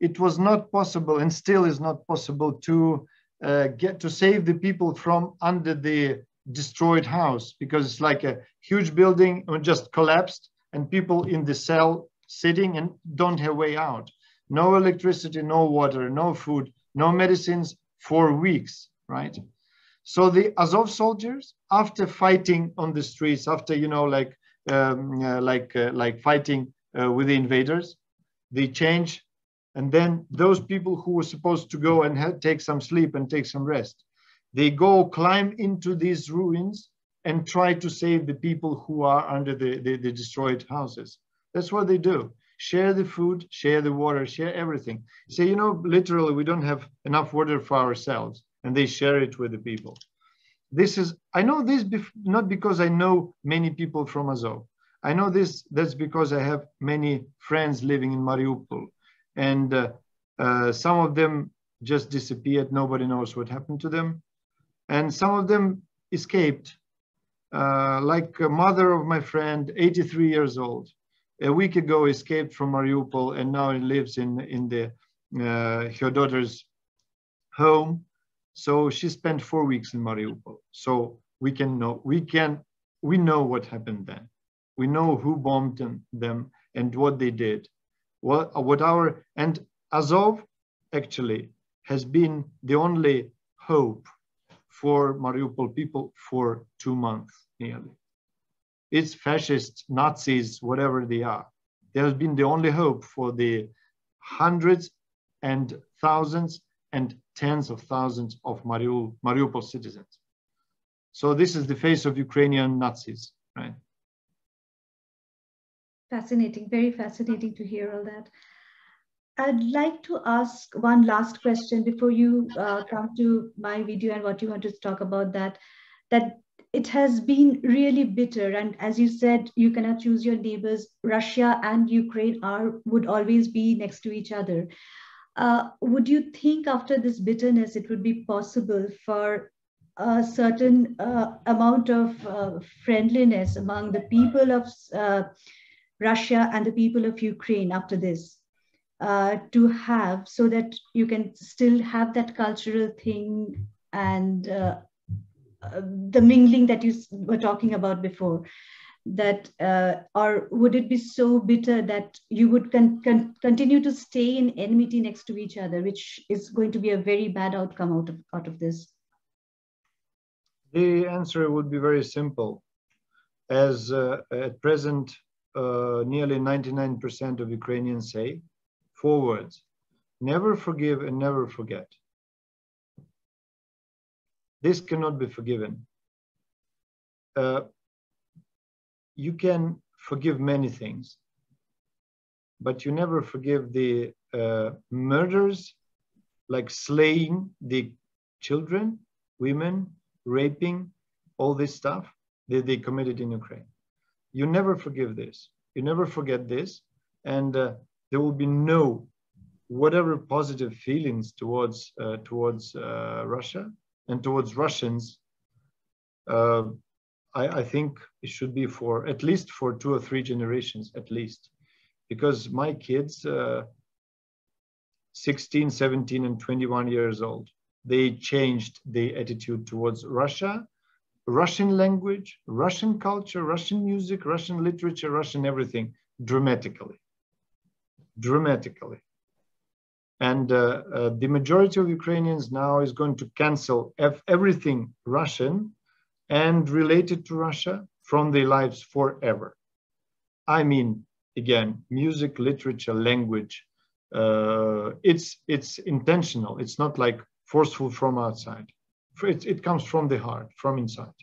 it was not possible, and still is not possible, to save the people from under the destroyed house, because it's like a huge building just collapsed, and people in the cell sitting and don't have way out. No electricity, no water, no food, no medicines for weeks, right? So the Azov soldiers, after fighting on the streets, after fighting with the invaders, they change. And then those people who were supposed to go and take some sleep and take some rest, they go climb into these ruins and try to save the people who are under the destroyed houses. That's what they do. Share the food, share the water, share everything. Say, literally, we don't have enough water for ourselves, and they share it with the people. I know this not because I know many people from Azov. I know this, that's because I have many friends living in Mariupol. And some of them just disappeared. Nobody knows what happened to them. And some of them escaped. Like a mother of my friend, 83 years old, a week ago escaped from Mariupol, and now lives in her daughter's home. So she spent 4 weeks in Mariupol. So we know what happened then. We know who bombed them and what they did. And Azov actually has been the only hope for Mariupol people for 2 months nearly. It's fascists, Nazis, whatever they are. They have been the only hope for the hundreds and thousands and tens of thousands of Mariupol citizens. So this is the face of Ukrainian Nazis, right? Fascinating, very fascinating to hear all that. I'd like to ask one last question before you come to my video and what you want to talk about, that it has been really bitter. And as you said, you cannot choose your neighbors. Russia and Ukraine would always be next to each other. Would you think after this bitterness, it would be possible for a certain amount of friendliness among the people of Russia and the people of Ukraine after this? To have, so that you can still have that cultural thing and the mingling that you were talking about before, that or would it be so bitter that you would continue to stay in enmity next to each other, which is going to be a very bad outcome out of this? The answer would be very simple. As at present, nearly 99% of Ukrainians say 4 words: never forgive and never forget. This cannot be forgiven. You can forgive many things, but you never forgive the murders, like slaying the children, women, raping, all this stuff that they committed in Ukraine. You never forgive this. You never forget this. And there will be no whatever positive feelings towards Russia and towards Russians. I think it should be for at least for 2 or 3 generations at least, because my kids, 16, 17, and 21 years old, they changed the attitude towards Russia, Russian language, Russian culture, Russian music, Russian literature, Russian everything dramatically. And the majority of Ukrainians now is going to cancel everything Russian and related to Russia from their lives forever. I mean, again, music, literature, language, it's intentional. It's not like forceful from outside. It comes from the heart, from inside.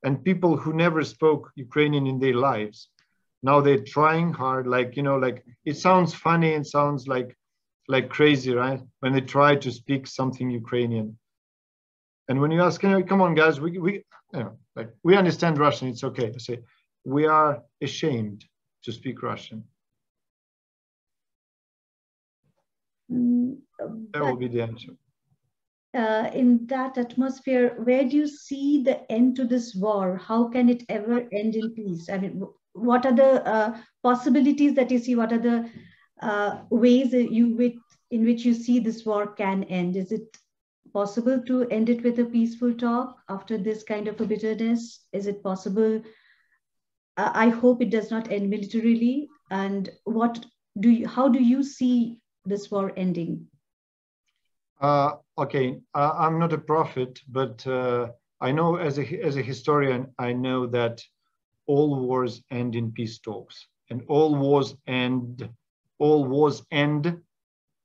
And people who never spoke Ukrainian in their lives, now they're trying hard, like, like it sounds funny, it sounds like crazy, right? When they try to speak something Ukrainian. And when you ask, come on, guys, we understand Russian, it's okay. I say, we are ashamed to speak Russian. That will be the answer. In that atmosphere, where do you see the end to this war? How can it ever end in peace? I mean, what are the possibilities that you see? What are the ways in which you see this war can end? Is it possible to end it with a peaceful talk after this kind of a bitterness? Is it possible? I hope it does not end militarily. And how do you see this war ending? Okay, I'm not a prophet, but I know as a historian, I know that all wars end in peace talks, and all wars end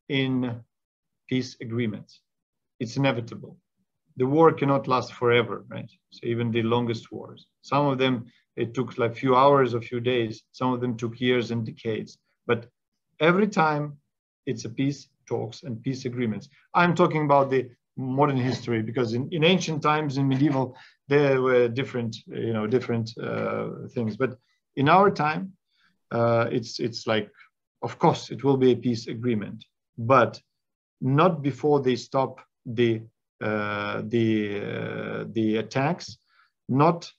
in peace agreements. It's inevitable. The war cannot last forever, right? So even the longest wars, some of them, it took like a few hours, a few days. Some of them took years and decades. But every time it's a peace talks and peace agreements. I'm talking about the modern history, because in ancient times, in medieval, there were different things. But in our time, it's like, of course, it will be a peace agreement, but not before they stop the attacks, not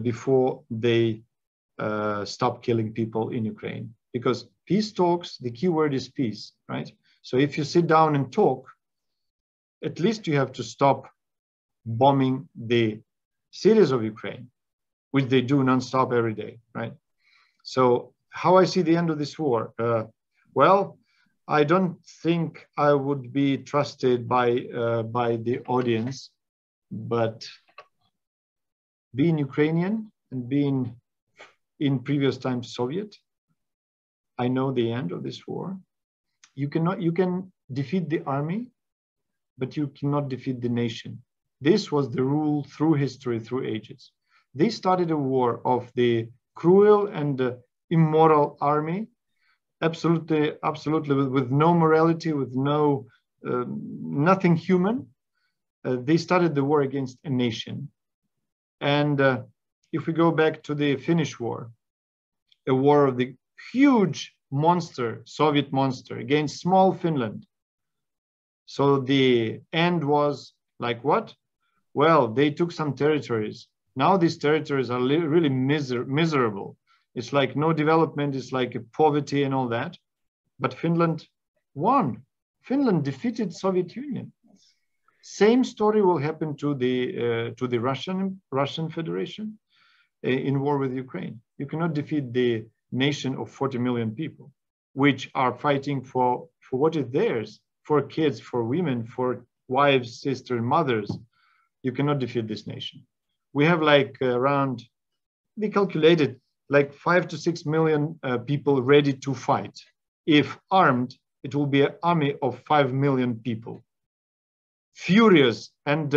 before they stop killing people in Ukraine. Because peace talks, the key word is peace, right? So if you sit down and talk, at least you have to stop bombing the cities of Ukraine, which they do nonstop every day, right? So how I see the end of this war? Well, I don't think I would be trusted by the audience, but being Ukrainian and being in previous times Soviet, I know the end of this war. You can defeat the army, but you cannot defeat the nation. This was the rule through history, through ages. They started a war of the cruel and immoral army, absolutely with no morality, with no nothing human. They started the war against a nation. And if we go back to the Finnish war, a war of the huge monster, Soviet monster against small Finland. So the end was like what? Well, they took some territories. Now these territories are really miserable. It's like no development, it's like poverty and all that. But Finland won. Finland defeated Soviet Union. Same story will happen to the Russian Federation in war with Ukraine. You cannot defeat the nation of 40 million people, which are fighting for what is theirs, for kids, for women, for wives, sisters, mothers. You cannot defeat this nation. We have like around, we calculated like 5 to 6 million people ready to fight. If armed, it will be an army of 5 million people. Furious and,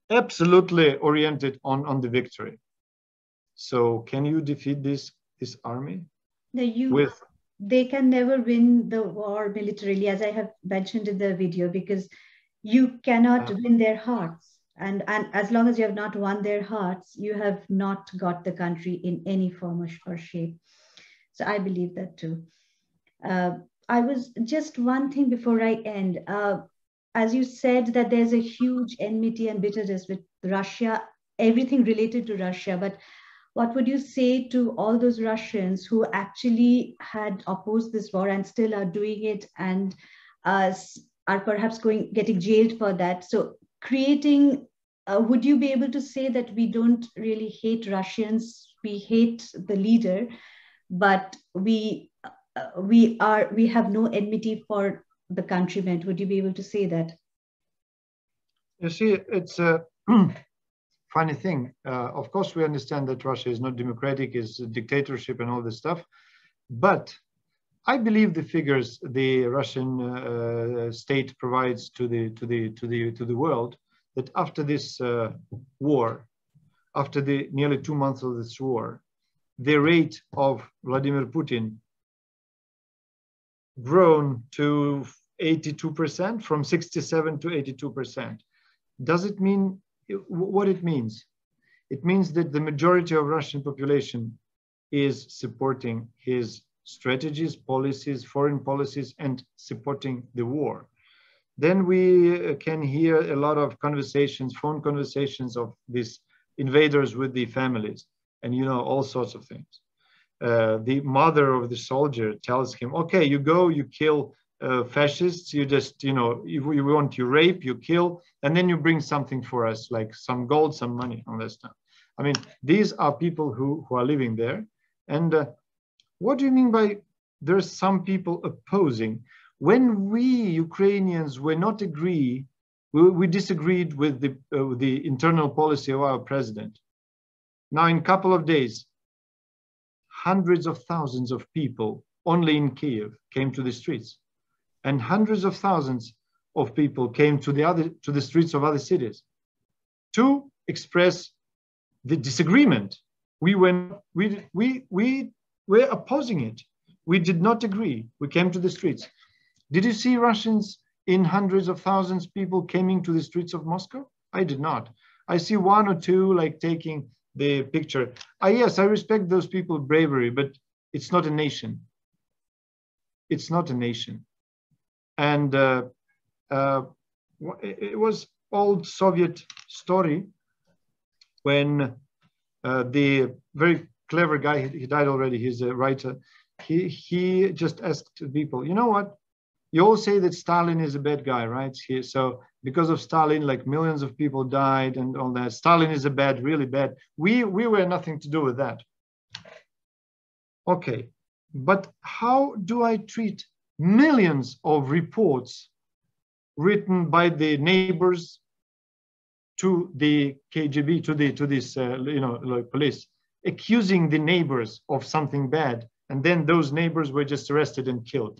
absolutely oriented on the victory. So can you defeat this army? No, they can never win the war militarily, as I have mentioned in the video, because you cannot win their hearts. And as long as you have not won their hearts, you have not got the country in any form or shape. So I believe that too. I was just one thing before I end. As you said, that there's a huge enmity and bitterness with Russia, everything related to Russia. But what would you say to all those Russians who actually had opposed this war and still are doing it and are perhaps getting jailed for that? So would you be able to say that we don't really hate Russians, we hate the leader, but we have no enmity for the countrymen? Would you be able to say that? You see, it's a funny thing. Of course, we understand that Russia is not democratic, is a dictatorship and all this stuff. But I believe the figures the Russian state provides to the world, that after this war, after the nearly 2 months of this war, the rate of Vladimir Putin grown to 82%, from 67 to 82%. Does it mean what it means? It means that the majority of Russian population is supporting his strategies, policies, foreign policies, and supporting the war. Then we can hear a lot of conversations, phone conversations of these invaders with the families, and all sorts of things. The mother of the soldier tells him, okay, you go, you kill fascists, you just, if we want, you rape, you kill, and then you bring something for us, like some gold, some money, all that stuff. I mean, these are people who are living there. And what do you mean by there's some people opposing? When we Ukrainians were not agree, we disagreed with the internal policy of our president. Now, in a couple of days, hundreds of thousands of people only in Kiev came to the streets, and hundreds of thousands of people came to the streets of other cities to express the disagreement. We were opposing it. We did not agree. We came to the streets. Did you see Russians in hundreds of thousands people coming to the streets of Moscow? I did not. I see one or two like taking the picture. Yes, I respect those people's bravery, but it's not a nation. It's not a nation. And it was old Soviet story when the very clever guy, he died already, he's a writer, he just asked people, you know what? You all say that Stalin is a bad guy, right? So because of Stalin, like millions of people died and all that. Stalin is a bad, really bad. We were nothing to do with that. Okay, but how do I treat millions of reports written by the neighbors to the KGB, to this like police, accusing the neighbors of something bad, and then those neighbors were just arrested and killed.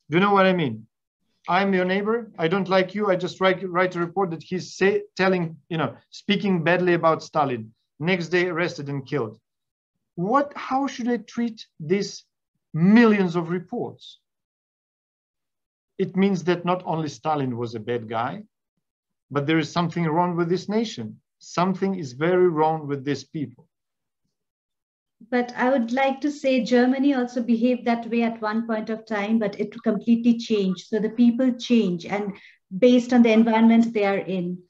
Do you know what I mean? I'm your neighbor. I don't like you. I just write a report that he's speaking badly about Stalin. Next day, arrested and killed. How should I treat these millions of reports? It means that not only Stalin was a bad guy, but there is something wrong with this nation. Something is very wrong with these people. But I would like to say Germany also behaved that way at one point of time, but it completely changed. So the people change, and based on the environment they are in.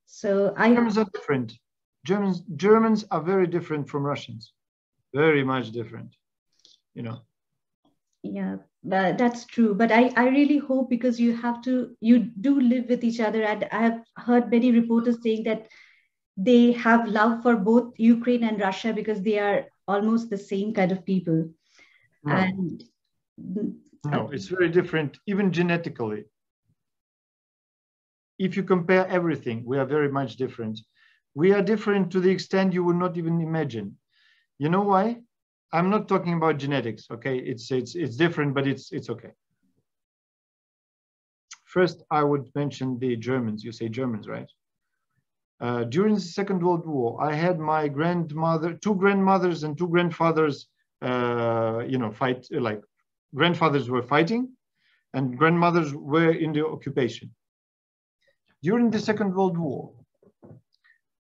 So Germans are different. Germans are very different from Russians. Very much different, you know. Yeah, but that's true. But I really hope, because you do live with each other. And I have heard many reporters saying that they have love for both Ukraine and Russia because they are almost the same kind of people. No. And no, it's very different, even genetically. If you compare everything, we are very much different. We are different to the extent you would not even imagine. You know why? I'm not talking about genetics, okay? It's different, but it's okay. First, I would mention the Germans. You say Germans, right? During the Second World War, I had my two grandmothers and two grandfathers, fight, like grandfathers were fighting and grandmothers were in the occupation. During the Second World War,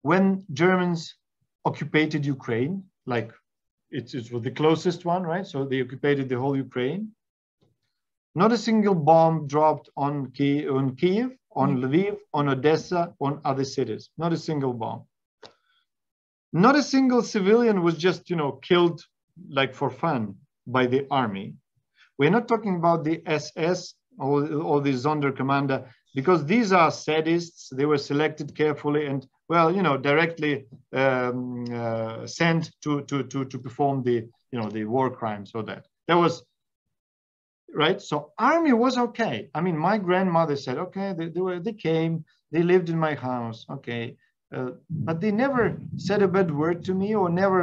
when Germans occupied Ukraine, like it was the closest one, right? So they occupied the whole Ukraine. Not a single bomb dropped on Kiev, on Lviv, on Odessa, on other cities. Not a single bomb. Not a single civilian was just, killed like for fun by the army. We're not talking about the SS or the Sonderkommando, because these are sadists. They were selected carefully and, directly sent to perform the war crimes. So that was, right? So army was okay. I mean, my grandmother said, okay, they came, they lived in my house, okay. But they never said a bad word to me or never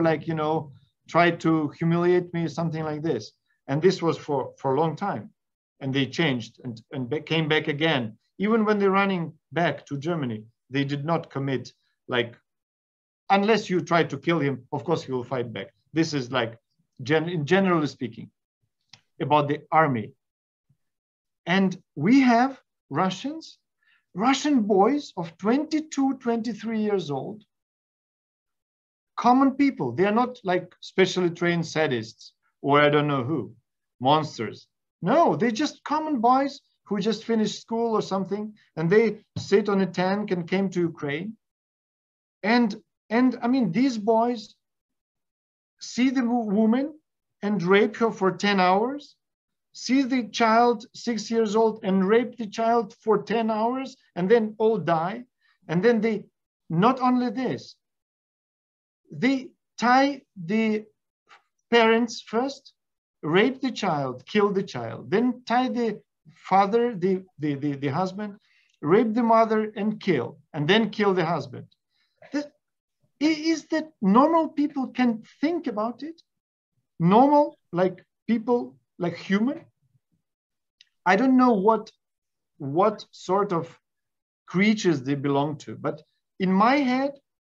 tried to humiliate me, something like this. And this was for a long time. And they changed and came back again. Even when they're running back to Germany, they did not commit, unless you try to kill him, of course he will fight back. This is generally speaking, about the army. And we have Russian boys of 22, 23 years old, common people. They are not like specially trained sadists or I don't know who, monsters. No, they're just common boys who just finished school or something, and they sit on a tank and came to Ukraine. And I mean, these boys see the woman and rape her for 10 hours, see the child 6 years old and rape the child for 10 hours, and then all die. And then they, not only this, they tie the parents first, rape the child, kill the child, then tie the father, the husband, rape the mother and kill, and then kill the husband. Is that normal people can think about it? Normal, like people, like human? I don't know what sort of creatures they belong to, but in my head,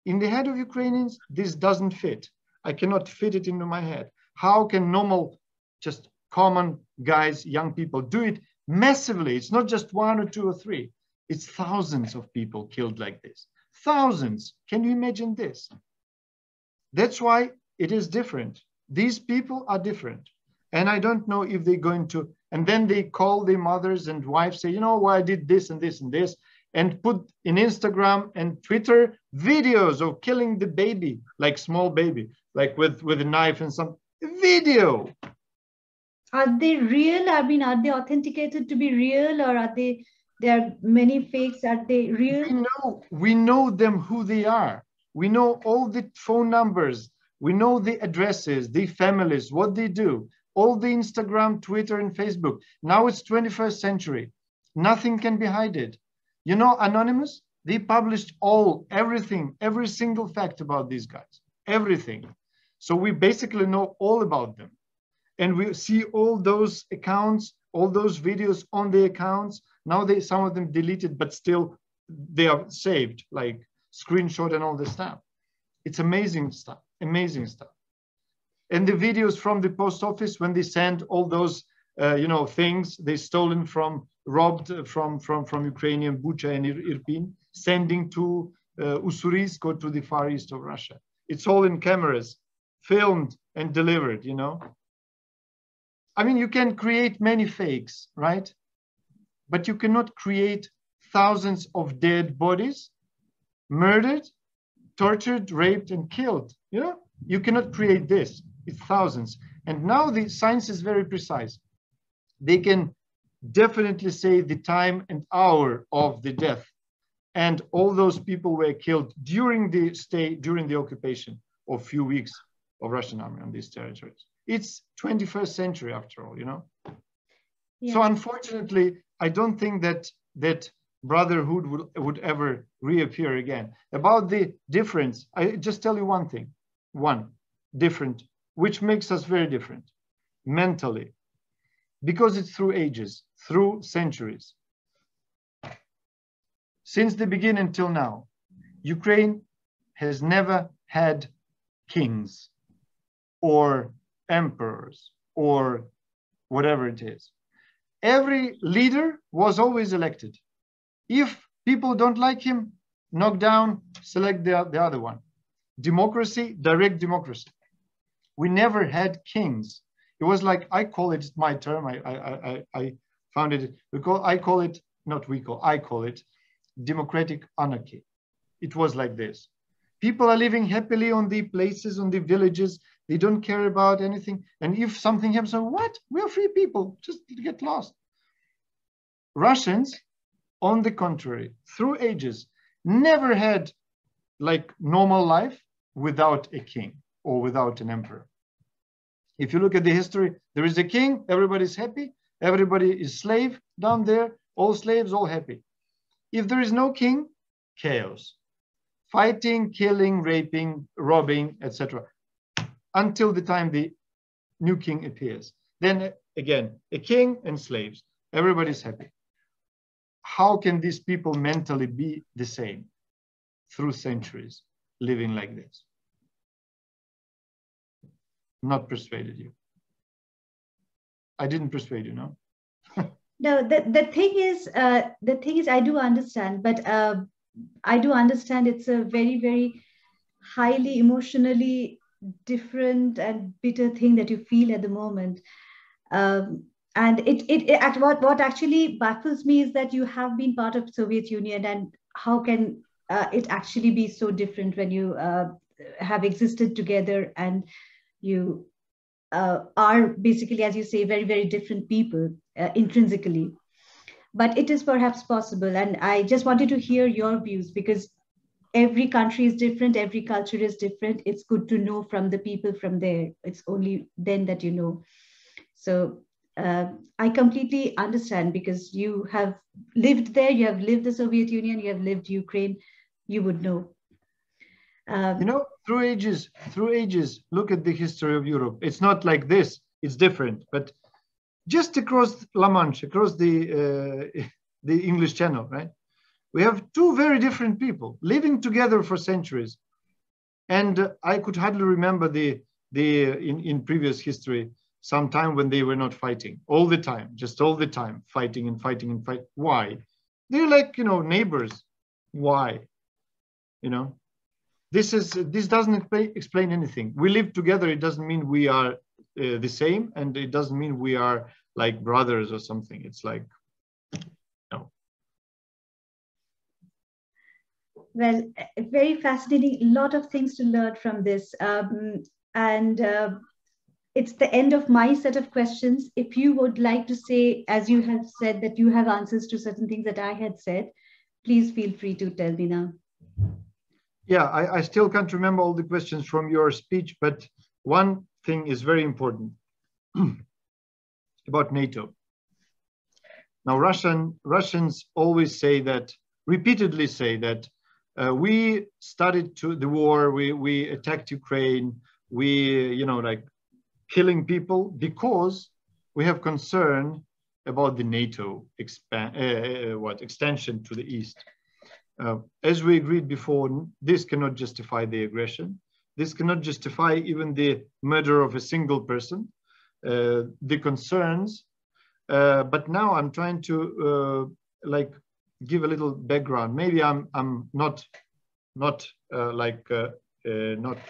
in the head of Ukrainians, this doesn't fit. I cannot fit it into my head. How can normal, just common guys, young people do it massively? It's not just one or two or three. It's thousands of people killed like this. Thousands. Can you imagine this? That's why it is different. These people are different. And I don't know if they're going to, and then they call their mothers and wives, say, why I did this and this and this, and put in Instagram and Twitter videos of killing the baby, like small baby, like with a knife and some video. Are they real? I mean, are they authenticated to be real, or there are many fakes? Are they real? We know them who they are. We know all the phone numbers. We know the addresses, the families, what they do, all the Instagram, Twitter, and Facebook. Now it's 21st century. Nothing can be hidden. Anonymous, they published everything, every single fact about these guys, everything. So we basically know all about them. And we see all those accounts, all those videos on the accounts. Now some of them deleted, but still they are saved, like screenshot and all this stuff. It's amazing stuff, amazing stuff. And the videos from the post office when they send all those things they stolen from, robbed from Ukrainian Bucha and Irpin, sending to Ussurisko, to the far east of Russia. It's all in cameras, filmed and delivered, I mean, you can create many fakes, right? But you cannot create thousands of dead bodies, murdered, tortured, raped, and killed. You cannot create this. It's thousands. And now the science is very precise. They can definitely say the time and hour of the death. And all those people were killed during the occupation of a few weeks of Russian army on these territories. It's 21st century after all, Yeah. So unfortunately, I don't think that brotherhood would ever reappear again. About the difference, I just tell you one thing, different, which makes us very different mentally, because it's through ages, through centuries. Since the beginning till now, Ukraine has never had kings or emperors or whatever it is. Every leader was always elected. If people don't like him, knock down, select the other one. Democracy, direct democracy. We never had kings. It was like, I call it, my term, I found it, I call it democratic anarchy. It was like this. People are living happily on the places, on the villages. They don't care about anything. And if something happens, what? We're free people, just get lost. Russians, on the contrary, through ages, never had like normal life without a king or without an emperor. If you look at the history, there is a king, everybody's happy. Everybody is slave down there, all slaves, all happy. If there is no king, chaos. Fighting, killing, raping, robbing, etc. Until the time the new king appears. Then again, a king and slaves. Everybody's happy. How can these people mentally be the same through centuries living like this? Not persuaded you. I didn't persuade you, no? No, the thing is, I do understand, but I do understand it's a very, very highly emotionally different and bitter thing that you feel at the moment. And what actually baffles me is that you have been part of Soviet Union, and how can it actually be so different when you have existed together and you are basically, as you say, very, very different people intrinsically. But it is perhaps possible. And I just wanted to hear your views, because every country is different, every culture is different. It's good to know from the people from there. It's only then that you know. So I completely understand, because you have lived there, you have lived the Soviet Union, you have lived Ukraine, you would know. Through ages, look at the history of Europe. It's not like this, it's different. But just across La Manche, across the English Channel, right? We have two very different people living together for centuries. And I could hardly remember in previous history, some time when they were not fighting all the time, just all the time, fighting and fighting and fight. Why? They're like, neighbors. Why? This doesn't explain anything. We live together. It doesn't mean we are the same, and it doesn't mean we are like brothers or something. It's like, no. Well, very fascinating. A lot of things to learn from this. It's the end of my set of questions. If you would like to say, as you have said, that you have answers to certain things that I had said, please feel free to tell me now. Yeah, I still can't remember all the questions from your speech, but one thing is very important about NATO. Now, Russians always say that, repeatedly say that, we started the war, we attacked Ukraine, we, killing people because we have concern about the NATO extension to the east. As we agreed before, this cannot justify the aggression. This cannot justify even the murder of a single person. The concerns, but now I'm trying to like give a little background. Maybe I'm not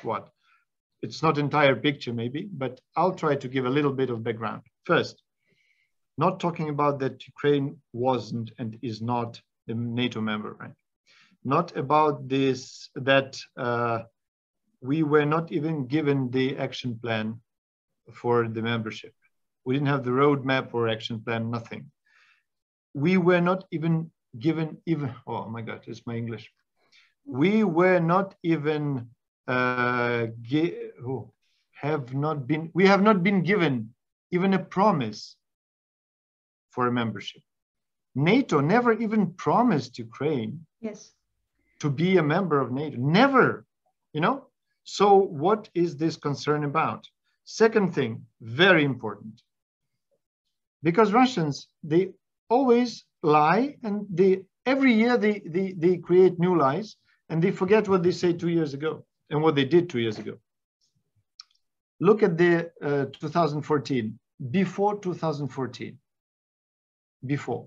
what. It's not entire picture maybe, but I'll try to give a little bit of background. First, not talking about that Ukraine wasn't and is not a NATO member, right? Not about this, that we were not even given the action plan for the membership. We didn't have the roadmap or action plan, nothing. We were not even given oh my God, it's my English. We were not even, we have not been given even a promise for a membership. NATO never even promised Ukraine to be a member of NATO, never, you know? So what is this concern about? Second thing, very important, because Russians, they always lie, and every year they create new lies, and they forget what they said 2 years ago and what they did 2 years ago. Look at the 2014, before 2014, before.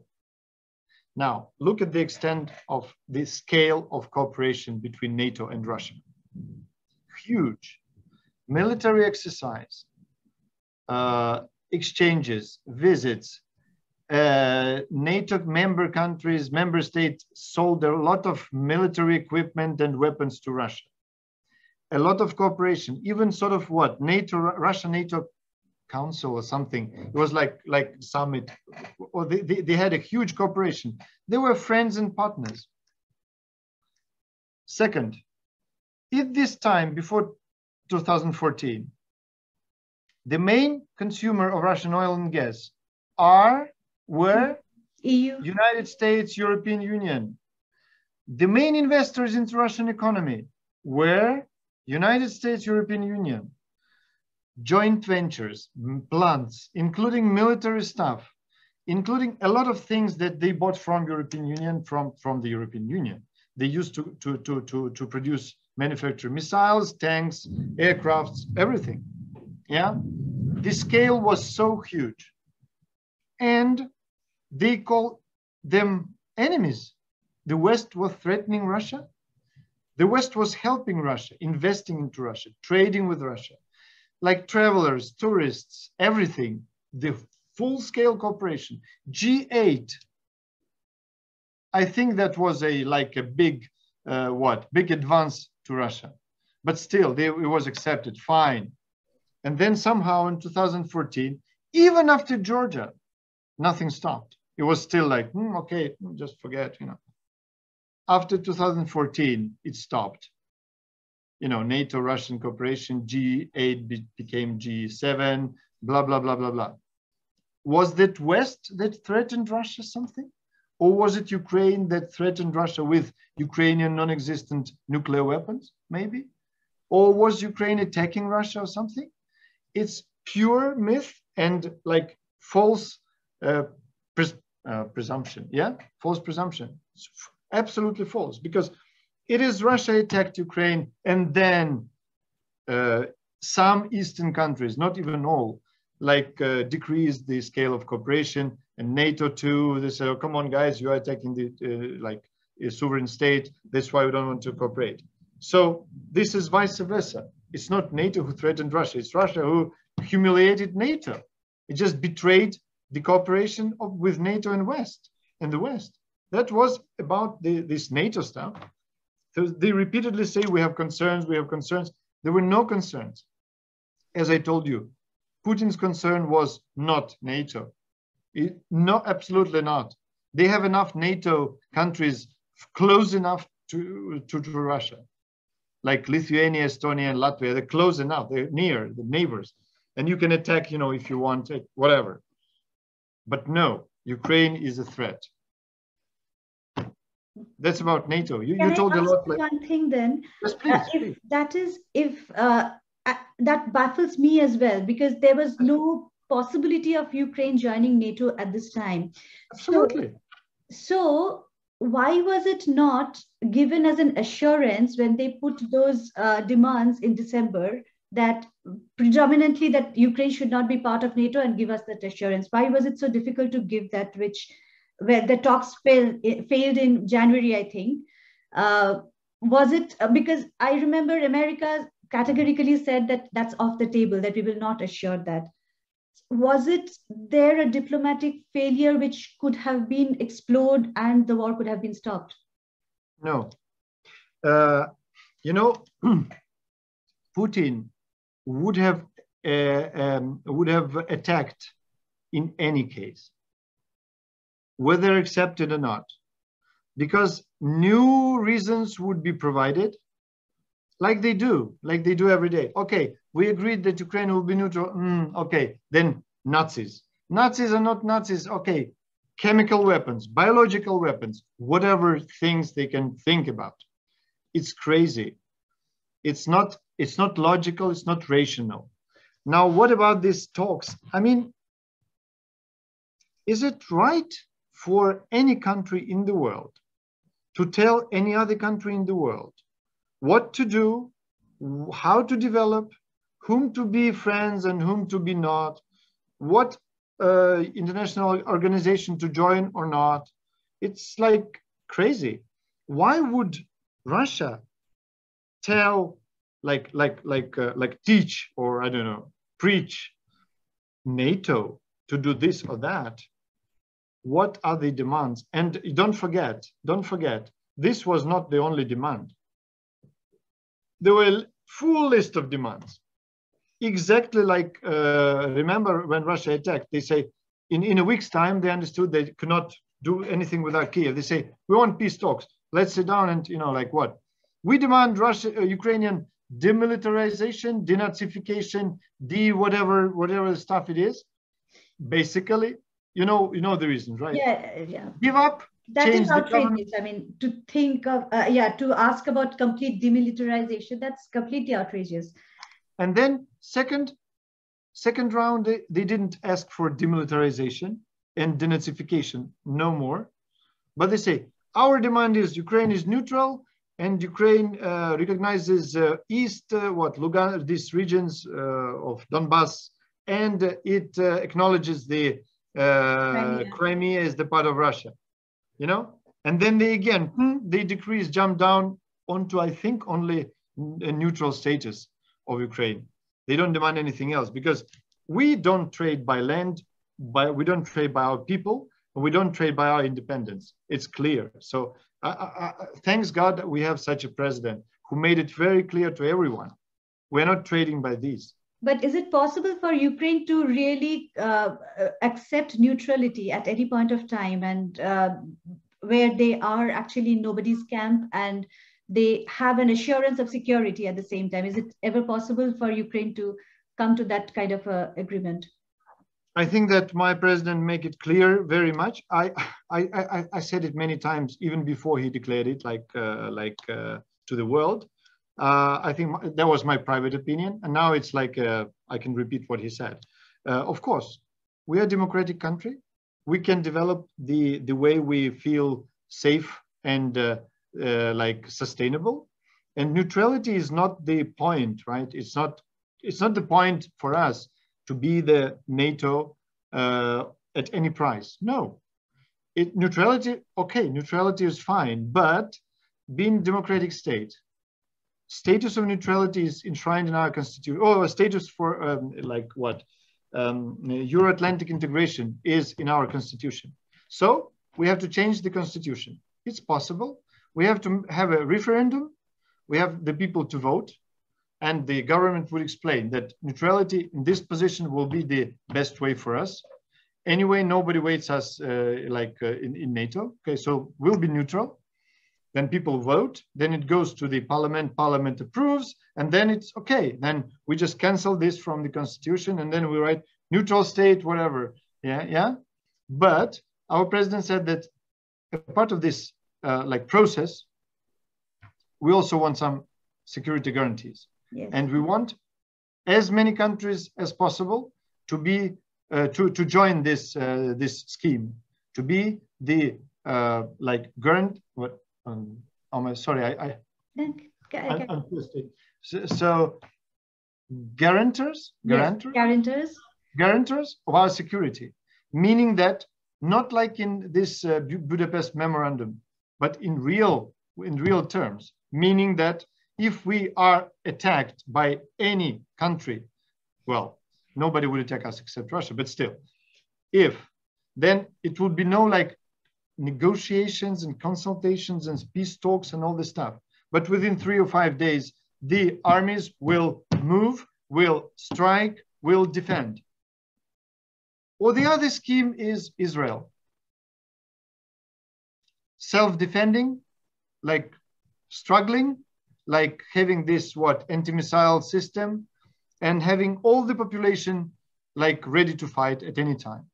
Now, look at the extent of the scale of cooperation between NATO and Russia. Huge. Military exercise, exchanges, visits, NATO member countries, member states sold a lot of military equipment and weapons to Russia. A lot of cooperation, even sort of what, NATO, Russia-NATO Council or something. It was like summit, or they had a huge cooperation. They were friends and partners. Second, at this time, before 2014, the main consumer of Russian oil and gas were EU, United States, European Union. The main investors into Russian economy were United States, European Union. Joint ventures, plants, including military stuff, including a lot of things that they bought from European Union, from the European Union. They used to produce, manufacture missiles, tanks, aircrafts, everything. Yeah, the scale was so huge, and they call them enemies. The West was threatening Russia. The West was helping Russia, investing into Russia, trading with Russia, like travelers, tourists, everything. The full-scale cooperation. G8. I think that was a big big advance to Russia, but still it was accepted, fine. And then somehow in 2014, even after Georgia, nothing stopped. It was still like, okay, just forget, you know. After 2014, it stopped. You know, NATO-Russian cooperation, G8 became G7, blah, blah, blah, blah, blah. Was that West that threatened Russia something? Or was it Ukraine that threatened Russia with Ukrainian non-existent nuclear weapons, maybe? Or was Ukraine attacking Russia or something? It's pure myth and like false presumption, yeah? False presumption, it's absolutely false, because it is Russia attacked Ukraine, and then some Eastern countries, not even all, decreased the scale of cooperation, and NATO too, they said, oh, come on guys, you are attacking the a sovereign state, that's why we don't want to cooperate. So this is vice versa. It's not NATO who threatened Russia, it's Russia who humiliated NATO. It just betrayed the cooperation with NATO and the West. That was about this NATO stuff. So they repeatedly say we have concerns, we have concerns. There were no concerns. As I told you, Putin's concern was not NATO. No, absolutely not. They have enough NATO countries close enough to Russia, like Lithuania, Estonia, and Latvia. They're close enough. They're near, the neighbors, and you can attack, you know, if you want it, whatever. But no, Ukraine is a threat. That's about NATO. You told a lot. One thing then, Yes, please, please. if that baffles me as well, because there was no possibility of Ukraine joining NATO at this time. Absolutely. So why was it not given as an assurance when they put those demands in December, that predominantly that Ukraine should not be part of NATO, and give us that assurance? Why was it so difficult to give that, which where the talks failed in January, I think? Was it because I remember America categorically said that that's off the table, that we will not assure that? Was it there a diplomatic failure which could have been explored and the war could have been stopped? No. You know, Putin would have attacked in any case, whether accepted or not, because new reasons would be provided, like they do every day. Okay, we agreed that Ukraine will be neutral. Okay, then Nazis. Nazis are not Nazis. Okay, chemical weapons, biological weapons, whatever things they can think about. It's crazy. It's not logical. It's not rational. Now, what about these talks? I mean, is it right for any country in the world to tell any other country in the world what to do, how to develop, whom to be friends and whom to be not, what international organization to join or not? It's like crazy. Why would Russia tell, teach, or I don't know, preach NATO to do this or that? What are the demands? And don't forget, this was not the only demand. There were a full list of demands. Exactly like, remember when Russia attacked, they say, in a week's time, they understood they could not do anything without Kiev. They say, we want peace talks. Let's sit down and, like what? We demand Ukrainian demilitarization, denazification, whatever stuff it is. Basically, you know the reasons, right? Yeah. Give up. That is outrageous. I mean, to think of, to ask about complete demilitarization, that's completely outrageous. And then second round, they didn't ask for demilitarization and denazification, no more. But they say, our demand is Ukraine is neutral, and Ukraine recognizes Lugan, these regions of Donbass, and it acknowledges the Crimea as the part of Russia. And then they jump down onto, I think, only a neutral status of Ukraine. They don't demand anything else, because we don't trade by land, we don't trade by our people, and we don't trade by our independence. It's clear. So thanks God that we have such a president who made it very clear to everyone. We're not trading by these. But is it possible for Ukraine to really accept neutrality at any point of time, and where they are actually in nobody's camp and they have an assurance of security at the same time? Is it ever possible for Ukraine to come to that kind of agreement? I think that my president make it clear very much. I said it many times, even before he declared it, to the world. I think that was my private opinion, and now it's like I can repeat what he said. Of course, we are a democratic country. We can develop the way we feel safe and sustainable. And neutrality is not the point, right? It's not the point for us to be the NATO at any price. No, neutrality is fine, but being a democratic state, status of neutrality is enshrined in our constitution. A status for EuroAtlantic integration is in our constitution. So we have to change the constitution. It's possible. We have to have a referendum. We have the people to vote, and the government would explain that neutrality in this position will be the best way for us. Anyway, nobody waits us in NATO. Okay, so we'll be neutral. Then people vote, then it goes to the parliament approves, and then it's okay. Then we just cancel this from the constitution, and then we write neutral state, whatever. Yeah. But our president said that a part of this process, we also want some security guarantees. Yes. And we want as many countries as possible to be to join this this scheme, to be the like grant. What? Sorry, I'm twisted. So guarantors, guarantors of our security, meaning that not like in this Budapest memorandum, but in real terms, meaning that if we are attacked by any country, well, nobody would attack us except Russia, but still, if, then it would be no like negotiations and consultations and peace talks and all this stuff. But within 3 or 5 days, the armies will move, will strike, will defend. Or the other scheme is Israel. Self-defending, like struggling, like having this anti-missile system, and having all the population like ready to fight at any time.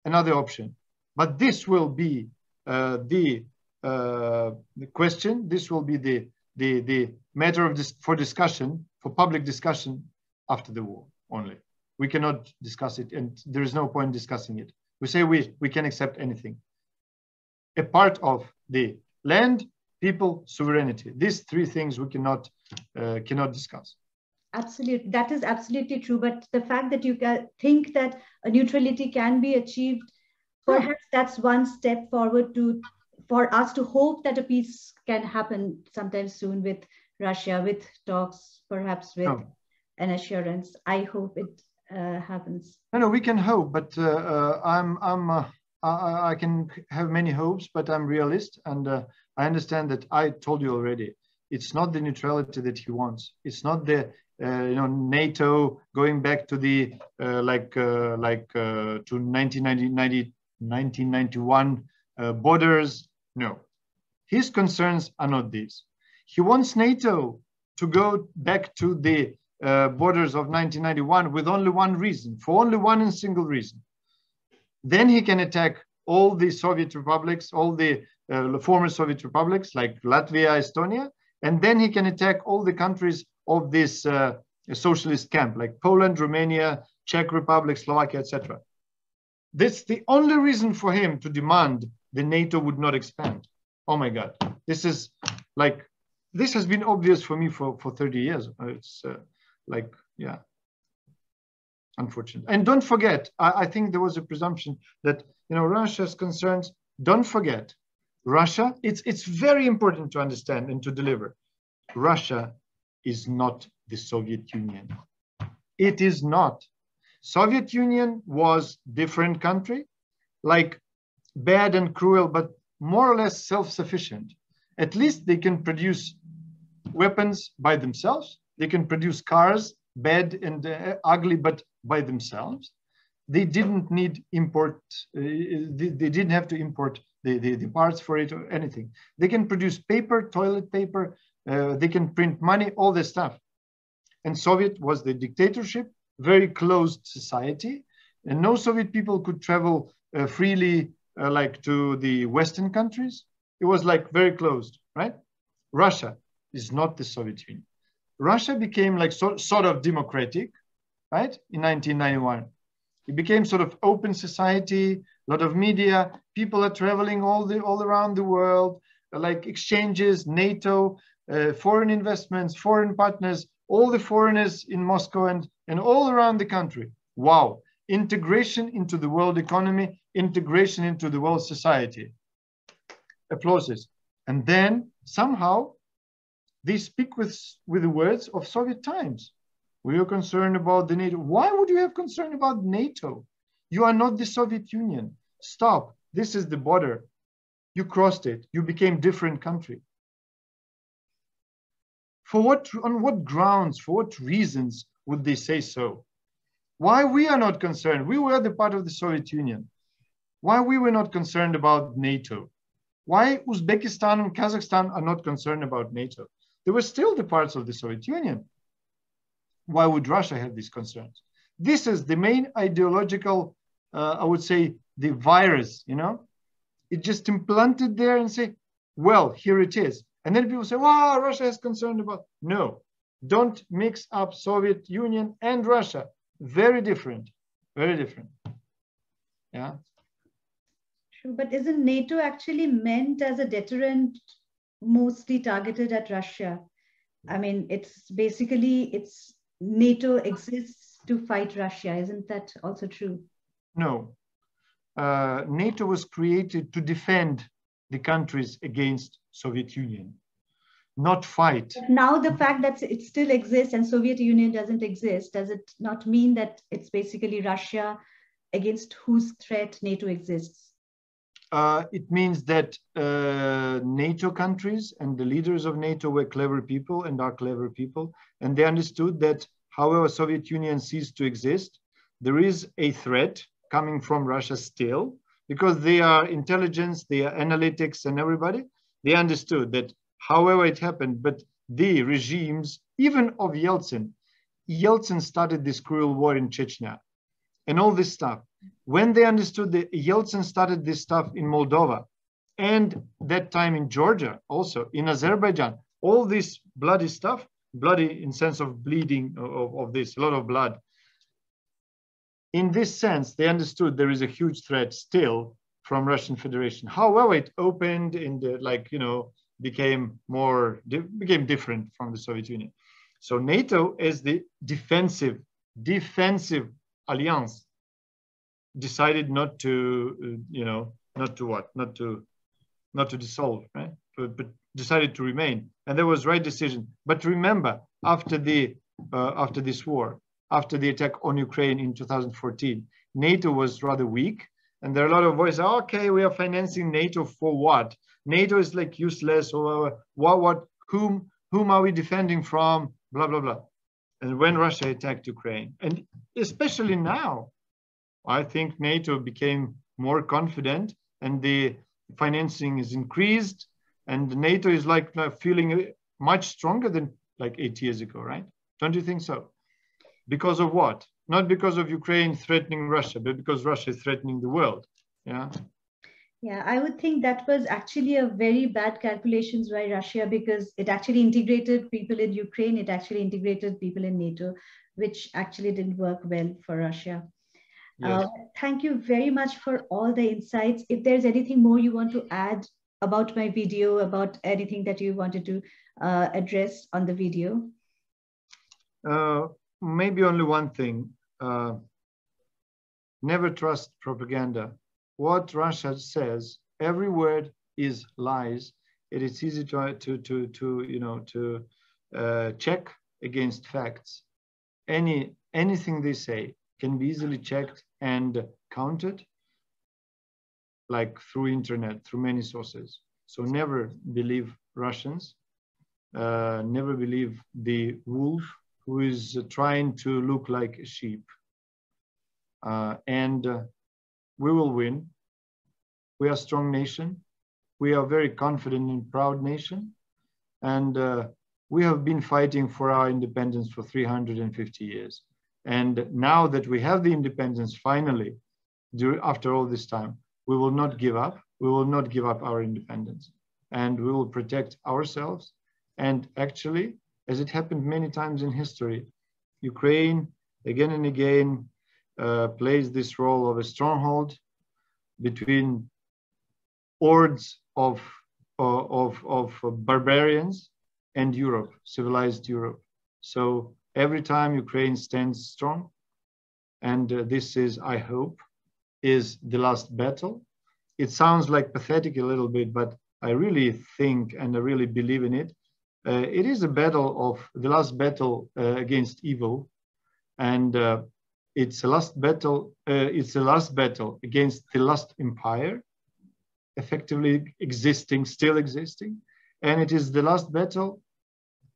Another option. But this will be the question. This will be the matter of for discussion, for public discussion after the war only. We cannot discuss it, and there is no point discussing it. We say we can accept anything. A part of the land, people, sovereignty. These three things we cannot discuss. Absolutely, that is absolutely true. But the fact that you think that a neutrality can be achieved, perhaps that's one step forward for us to hope that a peace can happen sometime soon with Russia, with talks, perhaps with an assurance. I hope it happens. No, we can hope, but I can have many hopes, but I'm realist, and I understand that I told you already. It's not the neutrality that he wants. It's not the NATO going back to the to 1991 borders. No, his concerns are not these. He wants NATO to go back to the borders of 1991 with only one reason, for only one and single reason. Then he can attack all the Soviet republics, all the former Soviet republics like Latvia, Estonia, and then he can attack all the countries of this socialist camp like Poland, Romania, Czech Republic, Slovakia, etc. That's the only reason for him to demand the NATO would not expand. Oh my God, this is like, this has been obvious for me for 30 years. It's yeah, unfortunate. And don't forget, I think there was a presumption that Russia's concerns. Don't forget, Russia. It's very important to understand and to deliver. Russia is not the Soviet Union. It is not. Soviet Union was different country, like bad and cruel, but more or less self-sufficient. At least they can produce weapons by themselves. They can produce cars, bad and ugly, but by themselves. They didn't need import. They didn't have to import the parts for it or anything. They can produce paper, toilet paper. They can print money, all this stuff. And Soviet was the dictatorship, very closed society, and no Soviet people could travel freely like to the Western countries. It was like very closed, right? Russia is not the Soviet Union. Russia became like sort of democratic, right? In 1991, it became sort of open society, a lot of media. People are traveling all around the world, like exchanges, NATO, foreign investments, foreign partners, all the foreigners in Moscow and all around the country. Wow, integration into the world economy, integration into the world society. Applauses. And then somehow they speak with the words of Soviet times. We are concerned about the NATO. Why would you have concern about NATO? You are not the Soviet Union. Stop. This is the border. You crossed it. You became different country. On what grounds, for what reasons would they say so? Why we are not concerned? We were the part of the Soviet Union. Why we were not concerned about NATO? Why Uzbekistan and Kazakhstan are not concerned about NATO? They were still the parts of the Soviet Union. Why would Russia have these concerns? This is the main ideological, I would say, the virus, It just implanted there and say, well, here it is. And then people say, wow, Russia is concerned about. No, Don't mix up Soviet Union and Russia. Very different, very different. Yeah. True, but isn't NATO actually meant as a deterrent, mostly targeted at Russia? I mean, it's basically, it's NATO exists to fight Russia. Isn't that also true? No. NATO was created to defend the countries against Soviet Union, not fight. But now the fact that it still exists and Soviet Union doesn't exist, does it not mean that it's basically Russia against whose threat NATO exists? It means that NATO countries and the leaders of NATO were clever people and are clever people. And they understood that however Soviet Union ceased to exist, there is a threat coming from Russia still, because they are intelligence, they are analytics and everybody. They understood that however it happened, but the regimes, even of Yeltsin started this cruel war in Chechnya and all this stuff. When they understood that Yeltsin started this stuff in Moldova and that time in Georgia, also in Azerbaijan, all this bloody stuff, bloody in sense of bleeding of this, a lot of blood. In this sense, they understood there is a huge threat still from Russian Federation. However, it opened in the, like, you know, became different from the Soviet Union. So NATO as the defensive alliance decided not to, not to dissolve, right? But decided to remain, and that was right decision. But remember, after this war, after the attack on Ukraine in 2014, NATO was rather weak, and there are a lot of voices. Okay, we are financing NATO for what? NATO is like useless, or whom are we defending from? Blah blah blah. And when Russia attacked Ukraine, and especially now, I think NATO became more confident and the financing is increased, and NATO is like feeling much stronger than like 8 years ago, right? Don't you think so? Because of what? Not because of Ukraine threatening Russia, but because Russia is threatening the world. Yeah. Yeah, I would think that was actually a very bad calculations by Russia, because it actually integrated people in Ukraine, it actually integrated people in NATO, which actually didn't work well for Russia. Yes. Thank you very much for all the insights. If there's anything more you want to add about my video, about anything that you wanted to address on the video. Maybe only one thing. Never trust propaganda. What Russia says, every word is lies. It is easy to check against facts. Anything they say can be easily checked and counted, like through internet, through many sources. So never believe Russians. Never believe the wolf who is trying to look like a sheep. And we will win. We are a strong nation. We are a very confident and proud nation. And we have been fighting for our independence for 350 years. And now that we have the independence, finally, after all this time, we will not give up. We will not give up our independence. And we will protect ourselves. And actually, as it happened many times in history, Ukraine, again and again, plays this role of a stronghold between hordes of barbarians and Europe, civilized Europe. So every time Ukraine stands strong, and this is, I hope, is the last battle. It sounds like pathetic a little bit, but I really think and I really believe in it. It is a battle of the last battle against evil, and it's a last battle. It's the last battle against the last empire, effectively existing, still existing, and it is the last battle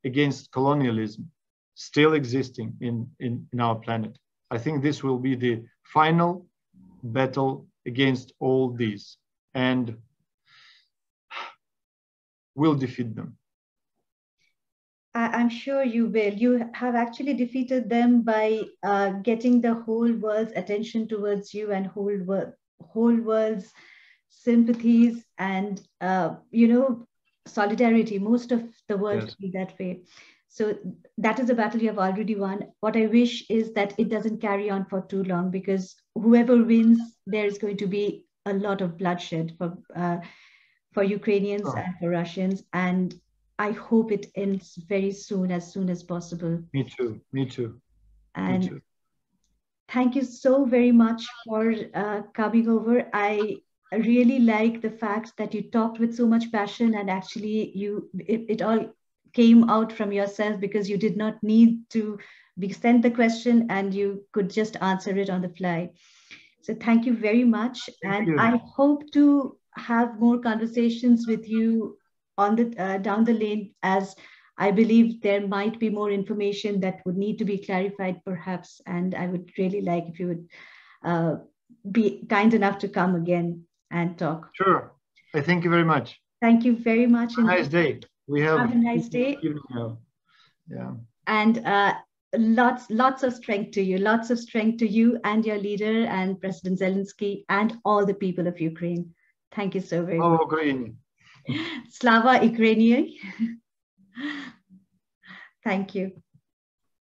against colonialism, still existing in our planet. I think this will be the final battle against all these, and we'll defeat them. I'm sure you will. You have actually defeated them by getting the whole world's attention towards you and whole world's sympathies and solidarity. Most of the world feel that way. So that is a battle you have already won. What I wish is that it doesn't carry on for too long, because whoever wins, there is going to be a lot of bloodshed for Ukrainians and for Russians. And I hope it ends very soon as possible. Me too. Me too. And me too. Thank you so very much for coming over. I really like the fact that you talked with so much passion, and actually it all came out from yourself, because you did not need to be sent the question and you could just answer it on the fly. So thank you very much. Thank And you. I hope to have more conversations with you on the down the lane, as I believe there might be more information that would need to be clarified perhaps. And I would really like if you would be kind enough to come again and talk. Sure. I thank you very much. Thank you very much. Have a nice day. We have a nice day. Now. Yeah. And lots of strength to you. Lots of strength to you and your leader and President Zelensky and all the people of Ukraine. Thank you so very much. Ukraine. Slava Ukraini. Thank you.